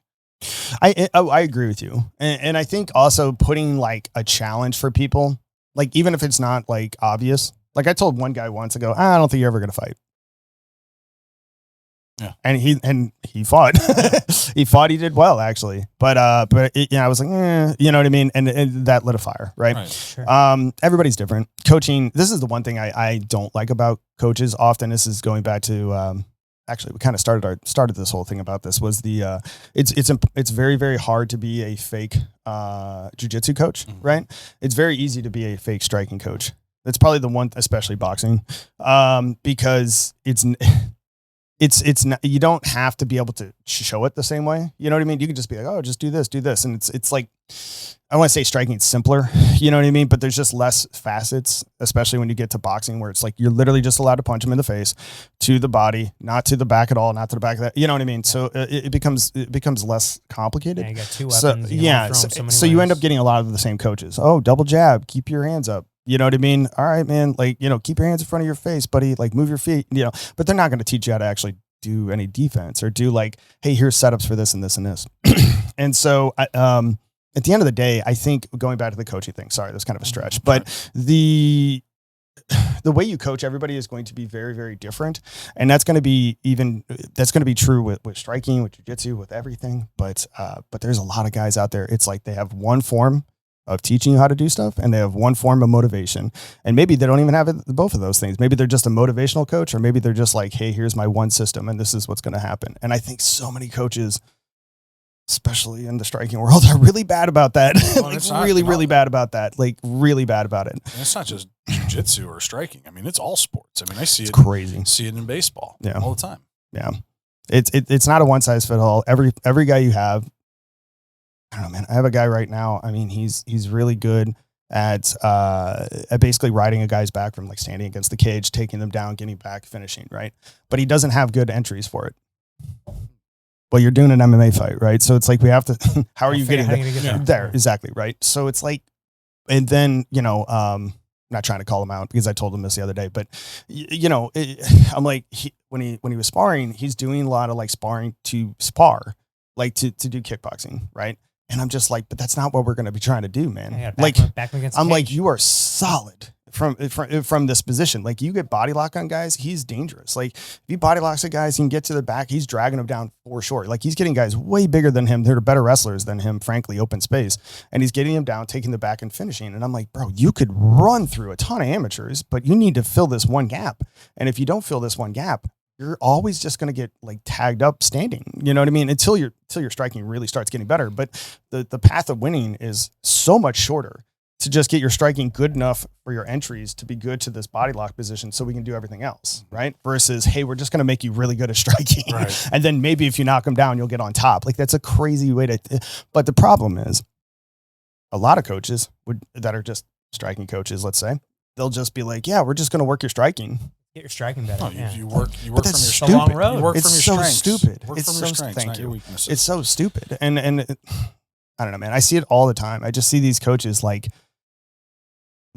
I agree with you. And I think also putting like a challenge for people, like, even if it's not like obvious, like I told one guy once ago, I don't think you're ever going to fight. Yeah. And he fought, he did well actually. But you know, I was like, you know what I mean? And that lit a fire. Right. Sure. Everybody's different. Coaching. This is the one thing I don't like about coaches often. This is going back to, actually we kind of started this whole thing about this was the it's very, very hard to be a fake jiu-jitsu coach, right? It's very easy to be a fake striking coach. It's probably the one, especially boxing, because it's not, you don't have to be able to show it the same way. You know what I mean? You can just be like, oh, just do this. And it's like, I want to say striking it's simpler, you know what I mean? But there's just less facets, especially when you get to boxing where it's like, you're literally just allowed to punch him in the face, to the body, not to the back at all, not to the back of that, you know what I mean? So it becomes less complicated. Yeah, you got two weapons. So you end up getting a lot of the same coaches. Oh, double jab, keep your hands up. You know what I mean? All right, man. Like, keep your hands in front of your face, buddy. Like, move your feet, but they're not going to teach you how to actually do any defense or do like, hey, here's setups for this and this and this. And so, at the end of the day, I think going back to the coaching thing, sorry, that's kind of a stretch, but the way you coach everybody is going to be very, very different. And that's going to be true with striking, with jiu-jitsu, with everything. But there's a lot of guys out there. It's like they have one form of teaching you how to do stuff and they have one form of motivation, and maybe they don't even have both of those things. Maybe they're just a motivational coach, or maybe they're just like, hey, here's my one system and this is what's going to happen. And I think so many coaches, especially in the striking world, are really bad about that. Well, really bad about that. Like really bad about it. And it's not just jiu-jitsu or striking. I mean, it's all sports. I mean, I see it's crazy. See it in baseball Yeah. all the time. Yeah. It's not a one size fit all. Every guy you have, I don't know, man. I have a guy right now. I mean, he's really good at basically riding a guy's back from like standing against the cage, taking them down, getting back, finishing, right? But he doesn't have good entries for it. Well, you're doing an MMA fight, right? So it's like we have to. How are you getting there? Exactly, right? So it's like, and then I'm not trying to call him out because I told him this the other day, but I'm like, when he was sparring, he's doing a lot of like sparring to spar, like to do kickboxing, right? And I'm just like, but that's not what we're going to be trying to do, man. Yeah, back against I'm like, you are solid from this position. Like you get body lock on guys, he's dangerous. Like if he body locks a guys, he can get to the back. He's dragging them down for sure. Like he's getting guys way bigger than him. They're better wrestlers than him, frankly, open space. And he's getting them down, taking the back and finishing. And I'm like, bro, you could run through a ton of amateurs, but you need to fill this one gap. And if you don't fill this one gap, you're always just going to get like tagged up standing. You know what I mean? Until your striking really starts getting better. But the path of winning is so much shorter to just get your striking good enough for your entries to be good to this body lock position so we can do everything else, right? Versus, hey, we're just going to make you really good at striking. Right. And then maybe if you knock them down, you'll get on top. Like that's a crazy way to, but the problem is a lot of coaches that are just striking coaches, let's say, they'll just be like, yeah, we're just going to work your striking. Get your striking better. You work from your stupid. Long road. You work it's from your so strengths. stupid. Work It's from your so strengths, thank not you. your weaknesses. It's so stupid. And I don't know, man. I see it all the time. I just see these coaches like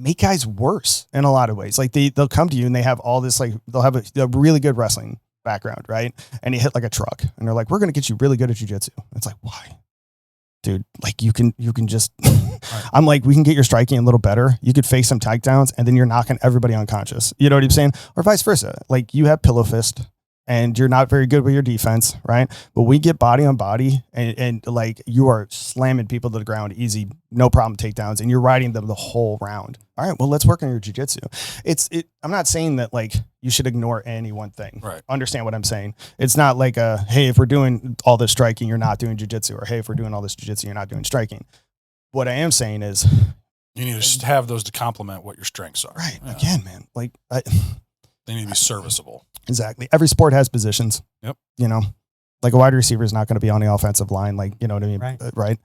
make guys worse in a lot of ways. Like they'll come to you and they have all this, like they'll have a really good wrestling background, right? And he hit like a truck and they're like, we're going to get you really good at jiu-jitsu. It's like, why? Dude, like you can just, I'm like, we can get your striking a little better. You could fake some takedowns and then you're knocking everybody unconscious. You know what I'm saying? Or vice versa. Like you have pillow fist and you're not very good with your defense, right? But we get body on body and like you are slamming people to the ground easy, no problem takedowns, and you're riding them the whole round. All right, well, let's work on your jiu-jitsu. I'm not saying that like you should ignore any one thing. Right. Understand what I'm saying? It's not like hey, if we're doing all this striking, you're not doing jiu-jitsu, or hey, if we're doing all this jiu-jitsu, you're not doing striking. What I am saying is you need to have those to complement what your strengths are. Right. Yeah. Again, man, like they need to be serviceable. Exactly. Every sport has positions. Yep. You know, like a wide receiver is not going to be on the offensive line. Like, you know what I mean? Right.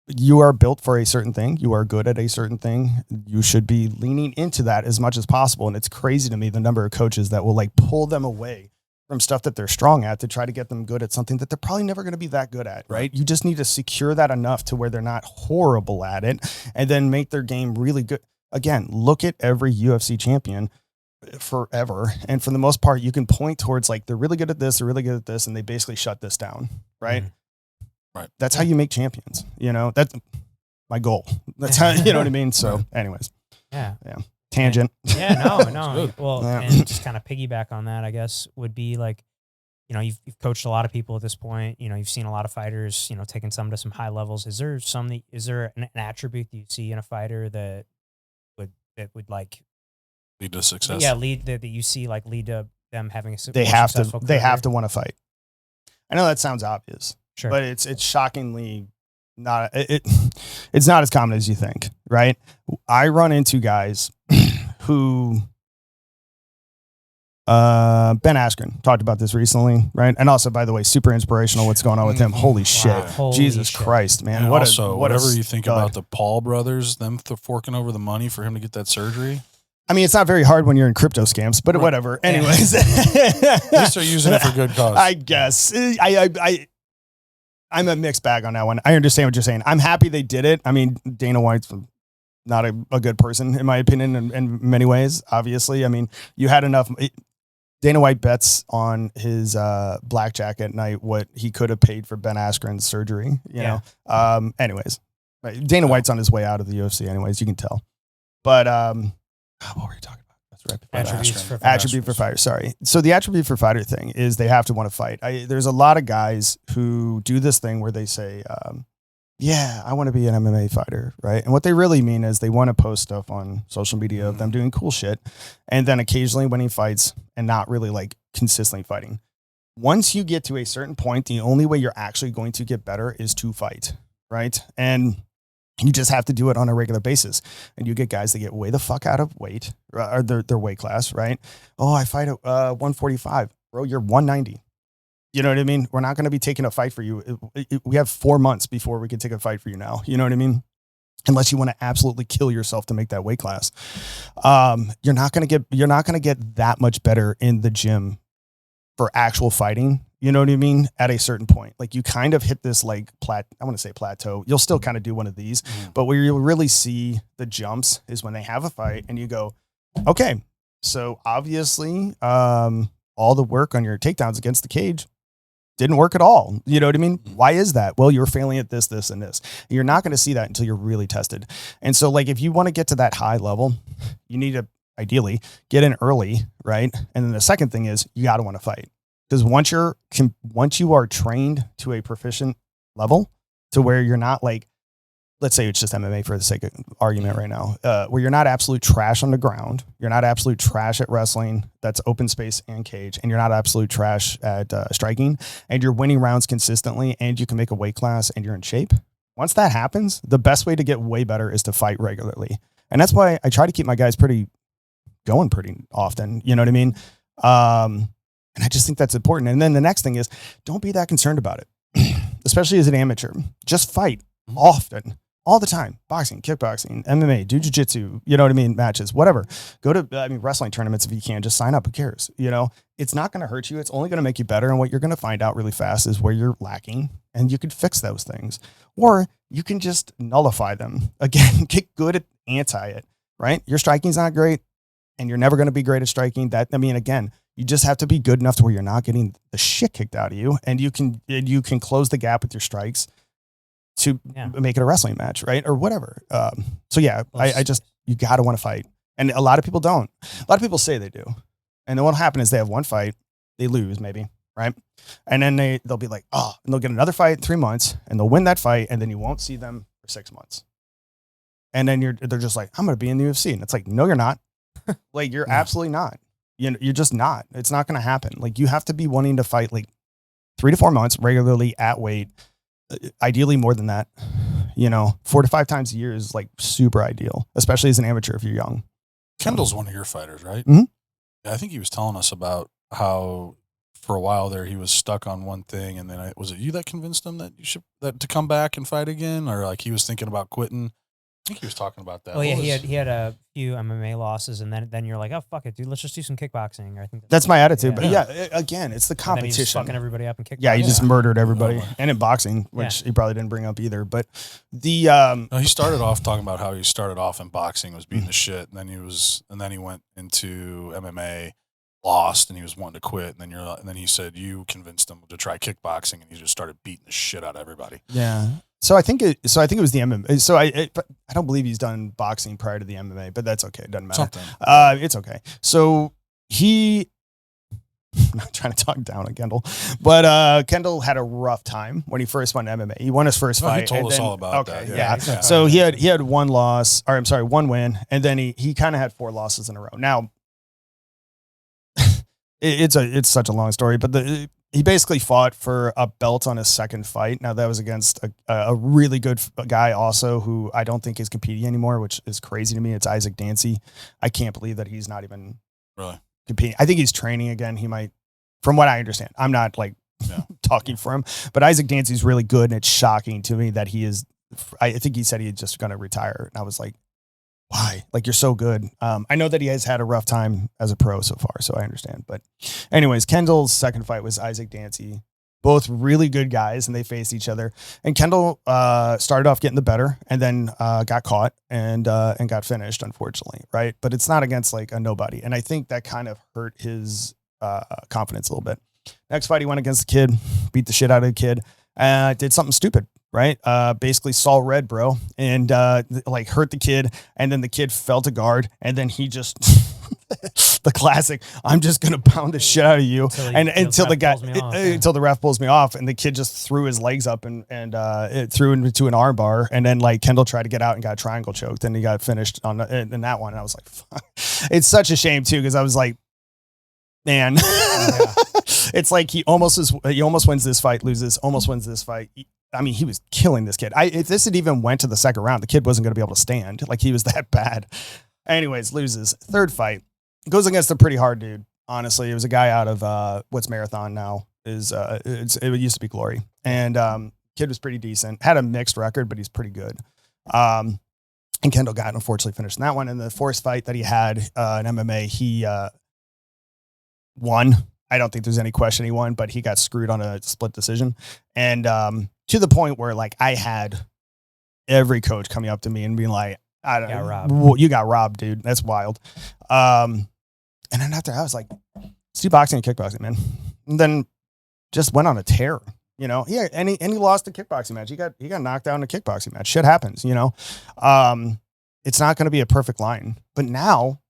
You are built for a certain thing. You are good at a certain thing. You should be leaning into that as much as possible. And it's crazy to me, the number of coaches that will like pull them away from stuff that they're strong at to try to get them good at something that they're probably never going to be that good at. Right. You just need to secure that enough to where they're not horrible at it and then make their game really good. Again, look at every UFC champion forever, and for the most part you can point towards like they're really good at this, and they basically shut this down, right? Right. That's how you make champions. You know, that's my goal. That's how, you know what I mean? So anyways, yeah tangent. No well, and just kind of piggyback on that, I guess, would be like, you know, you've coached a lot of people at this point. You know, you've seen a lot of fighters, you know, taking some to some high levels. Is there an attribute that you see in a fighter that would like lead to success? Yeah, that you see like lead to them having a they more have successful to they career? have to want to fight. I know that sounds obvious, Sure. but it's shockingly not it's not as common as you think, right? I run into guys who Ben Askren talked about this recently, right? And also, by the way, super inspirational what's going on with him. Holy shit. Holy Jesus shit. Christ, man. And What also, a whatever you think stud. about the Paul brothers, them forking over the money for him to get that surgery. I mean, it's not very hard when you're in crypto scams, but Right. whatever. Anyways. At least they're using it for good cause. I guess. I'm a mixed bag on that one. I understand what you're saying. I'm happy they did it. I mean, Dana White's not a good person, in my opinion, in many ways, obviously. I mean, you had enough. Dana White bets on his blackjack at night what he could have paid for Ben Askren's surgery, you know. Anyways, Dana White's on his way out of the UFC anyways, you can tell. But what were you talking about? That's right. Attribute for fighter. Sorry. So the attribute for fighter thing is they have to want to fight. There's a lot of guys who do this thing where they say, yeah, I want to be an MMA fighter, right? And what they really mean is they want to post stuff on social media of them doing cool shit and then occasionally winning fights and not really like consistently fighting. Once you get to a certain point, the only way you're actually going to get better is to fight, right? And you just have to do it on a regular basis. And you get guys that get way the fuck out of weight or their weight class, right? Oh, I fight at 145. Bro, you're 190. You know what I mean? We're not going to be taking a fight for you. We have 4 months before we can take a fight for you now. You know what I mean? Unless you want to absolutely kill yourself to make that weight class. You're not going to get that much better in the gym for actual fighting. You know what I mean? At a certain point, like you kind of hit this like I want to say plateau. You'll still kind of do one of these, but where you'll really see the jumps is when they have a fight and you go, okay, so obviously, all the work on your takedowns against the cage didn't work at all. You know what I mean? Why is that? Well, you're failing at this, this, and this. You're not going to see that until you're really tested. And so like, if you want to get to that high level, you need to ideally get in early, right? And then the second thing is you got to want to fight. Because once you are trained to a proficient level to where you're not like, let's say it's just MMA for the sake of argument right now, where you're not absolute trash on the ground, you're not absolute trash at wrestling, that's open space and cage, and you're not absolute trash at striking, and you're winning rounds consistently, and you can make a weight class, and you're in shape. Once that happens, the best way to get way better is to fight regularly. And that's why I try to keep my guys pretty often, you know what I mean? And I just think that's important. And then the next thing is, don't be that concerned about it, especially as an amateur. Just fight often, all the time. Boxing, kickboxing, MMA, do jiu-jitsu, you know what I mean? Matches, whatever. Go to, wrestling tournaments if you can. Just sign up. Who cares? You know, it's not going to hurt you. It's only going to make you better. And what you're going to find out really fast is where you're lacking, and you can fix those things. Or you can just nullify them. Again, get good at anti it, right? Your striking's not great, and you're never going to be great at striking. Again, you just have to be good enough to where you're not getting the shit kicked out of you, and you can close the gap with your strikes to make it a wrestling match, right? Or whatever. You got to want to fight. And a lot of people don't. A lot of people say they do. And then what'll happen is they have one fight, they lose maybe, right? And then they'll be like, oh, and they'll get another fight in 3 months, and they'll win that fight, and then you won't see them for 6 months. And then they're just like, I'm going to be in the UFC. And it's like, no, you're not. Like, you're absolutely not. You're just not. It's not going to happen. Like, you have to be wanting to fight like 3 to 4 months regularly at weight. Ideally more than that, 4 to 5 times a year is like super ideal, especially as an amateur if you're young. Kendall's one of your fighters, right? Mm-hmm. Yeah, I think he was telling us about how for a while there he was stuck on one thing, and then was it you that convinced him that to come back and fight again, or like he was thinking about quitting? I think he was talking about that. Oh yeah, he had a few MMA losses, and then you're like, oh fuck it, dude, let's just do some kickboxing. I think that's my attitude. But again, it's the competition. And then he's just fucking everybody up in kickboxing. Yeah, he just murdered everybody, and in boxing, which he probably didn't bring up either. But the no, he started off talking about how he started off in boxing, was beating the shit, and then he went into MMA, lost, and he was wanting to quit, and then he said you convinced him to try kickboxing, and he just started beating the shit out of everybody. Yeah. So I think it was the MMA. So I don't believe he's done boxing prior to the MMA, but that's okay. It doesn't matter. It's okay. So I'm not trying to talk down on Kendall, but Kendall had a rough time when he first went MMA. He won his first fight. He told us all about that. Yeah. So he had one win, and then he kind of had 4 losses in a row. Now, it's such a long story, but he basically fought for a belt on his second fight. Now that was against a really good guy also who I don't think is competing anymore, which is crazy to me. It's Isaac Dancy. I can't believe that he's not even really competing. I think he's training again. He might, from what I understand, I'm not like talking for him, but Isaac Dancy's really good, and it's shocking to me that he is. I think he said he's just going to retire, and I was like, why? Like, you're so good. I know that he has had a rough time as a pro so far, so I understand. But anyways, Kendall's second fight was Isaac Dancy. Both really good guys, and they faced each other. And Kendall started off getting the better, and then got caught and got finished, unfortunately, right? But it's not against like a nobody. And I think that kind of hurt his confidence a little bit. Next fight, he went against the kid, beat the shit out of the kid, did something stupid. Right. Basically saw red, bro, and like hurt the kid. And then the kid fell to guard. And then he just the classic, I'm just going to pound the shit out of you. Until the ref pulls me off. And the kid just threw his legs up and it threw into an arm bar. And then like Kendall tried to get out and got triangle choked. And he got finished on in that one. And I was like, fuck. It's such a shame, too, because I was like, man, it's like he almost wins this fight, loses, almost wins this fight. I mean, he was killing this kid. If this had even went to the second round, the kid wasn't going to be able to stand. Like, he was that bad. Anyways, loses. Third fight goes against a pretty hard dude. Honestly, it was a guy out of what's Marathon now it used to be Glory, and kid was pretty decent. Had a mixed record, but he's pretty good. And Kendall got unfortunately finished in that one. And the fourth fight that he had in MMA, he won. I don't think there's any question he won, but he got screwed on a split decision. And to the point where like I had every coach coming up to me and being like, I don't know, you got robbed, dude. That's wild. And then after I was like, let's do boxing and kickboxing, man. And then just went on a tear, you know? Yeah. And he lost the kickboxing match. He got knocked out in a kickboxing match. Shit happens, you know? It's not going to be a perfect line, but now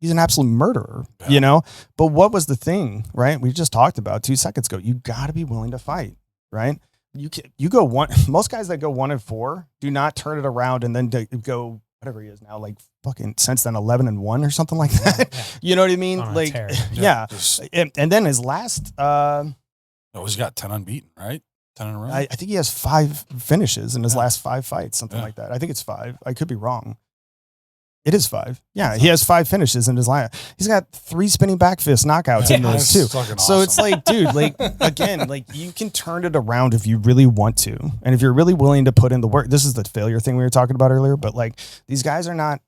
he's an absolute murderer, you know? But what was the thing, right? We just talked about 2 seconds ago. You got to be willing to fight, right? You go one. Most guys that go 1-4 do not turn it around and then go whatever he is now, like fucking since then 11-1 or something like that. Yeah. You know what I mean? Like, yeah. And then his last, he's got 10 unbeaten, right? 10 in a row. I think he has 5 finishes in his last 5 fights, something like that. I think it's 5. I could be wrong. It is 5. Yeah, he has 5 finishes in his line. He's got 3 spinning back fist knockouts in those too. So awesome. It's like, dude, like again, like you can turn it around if you really want to, and if you're really willing to put in the work. This is the failure thing we were talking about earlier, but like these guys are not.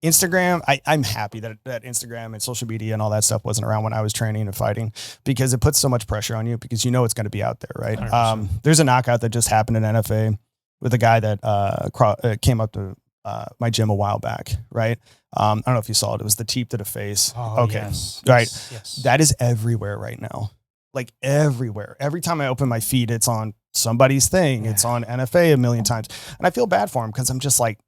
Instagram, I'm happy that Instagram and social media and all that stuff wasn't around when I was training and fighting, because it puts so much pressure on you because you know it's going to be out there, right? 100%. There's a knockout that just happened in NFA with a guy that came up to my gym a while back, right? I don't know if you saw it. It was the teep to the face. Oh, okay. Yes. Right. Yes. That is everywhere right now. Like everywhere. Every time I open my feed, it's on somebody's thing. Yeah. It's on NFA a million times. And I feel bad for him because I'm just like,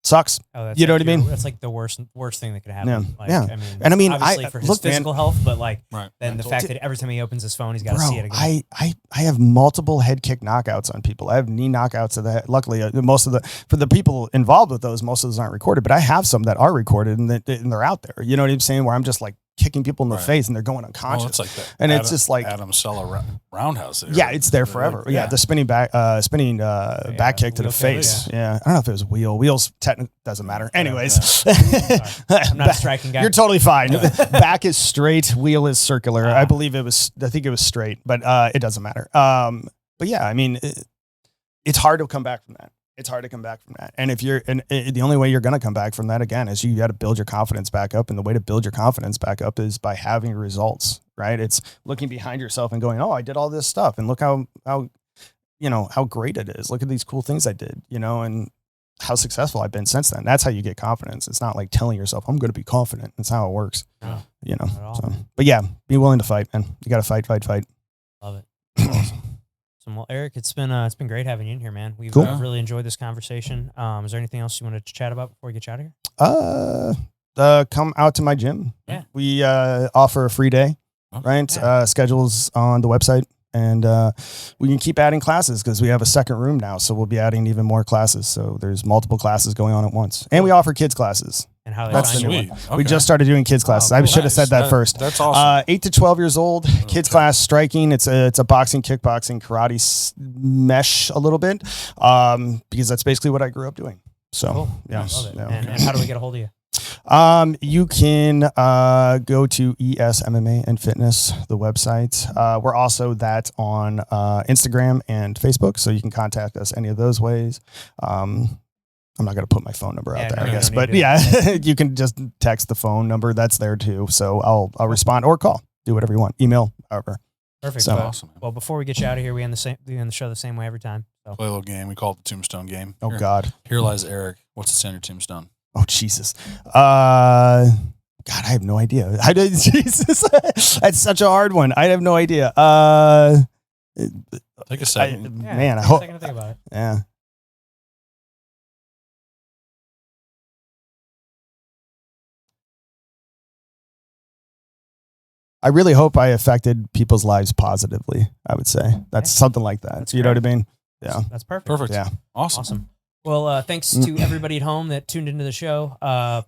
sucks. Oh, you know what I mean? That's like the worst thing that could happen. Yeah. Like, yeah. I mean, and I mean, obviously for his physical health, but like then the fact that every time he opens his phone, he's got to see it again. I have multiple head kick knockouts on people. I have knee knockouts of the head. Luckily, for the people involved with those, most of those aren't recorded, but I have some that are recorded and they're out there. You know what I'm saying? Where I'm just like kicking people in the face and they're going unconscious. It's like that. And it's just like Adam Sella roundhouse. Yeah, it's there forever. Yeah, the spinning back kick to the face. Yeah. I don't know if it was wheels. Technically doesn't matter. Anyways, I'm not a striking guy. You're totally fine. Back is straight, wheel is circular. I think it was straight, but it doesn't matter. But yeah, I mean, it's hard to come back from that. It's hard to come back from that. And the only way you're going to come back from that again is you got to build your confidence back up. And the way to build your confidence back up is by having results, right? It's looking behind yourself and going, oh, I did all this stuff. And look how great it is. Look at these cool things I did, and how successful I've been since then. That's how you get confidence. It's not like telling yourself, I'm going to be confident. That's how it works, So, but yeah, be willing to fight, man. You got to fight. Love it. Awesome. Well, Erik, it's been great having you in here, man. We've really enjoyed this conversation. Is there anything else you wanted to chat about before we get you out of here? Come out to my gym. Yeah. We offer a free day, right? Yeah. Schedules on the website, and we can keep adding classes because we have a second room now, so we'll be adding even more classes. So there's multiple classes going on at once, and we offer kids classes. and how they That's find the you. new Sweet. one. We Okay. just started doing kids class. I cool. should have said that first. That's awesome. 8 to 12 years old, kids Okay. class, striking. It's a boxing, kickboxing, karate mesh a little bit, because that's basically what I grew up doing. So Cool. yeah, Love it. yeah. And how do we get a hold of you? You can go to ESMMA and Fitness, the website. We're also that on Instagram and Facebook, so you can contact us any of those ways. I'm not going to put my phone number out there, no, I guess, you but don't need yeah, you can just text the phone number that's there too. So I'll respond or call, do whatever you want, email, however. Perfect. So- Well, Awesome. well, before we get you out of here, we end the show the same way every time. So Play a little game. We call it the tombstone game. Oh Here- God. Here lies Eric. What's the standard tombstone? Oh Jesus. God, I have no idea. Jesus. That's such a hard one. I have no idea. Take a second. Man, I take a hope. second to think about it. Yeah. I really hope I affected people's lives positively. I would say that's something like that. That's You know what I great. mean? Yeah. That's perfect. Perfect. Yeah. Awesome. Awesome. Well, thanks to everybody at home that tuned into the show.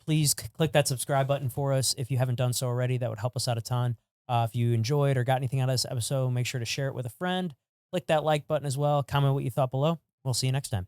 Please click that subscribe button for us if you haven't done so already. That would help us out a ton. If you enjoyed or got anything out of this episode, make sure to share it with a friend. Click that like button as well. Comment what you thought below. We'll see you next time.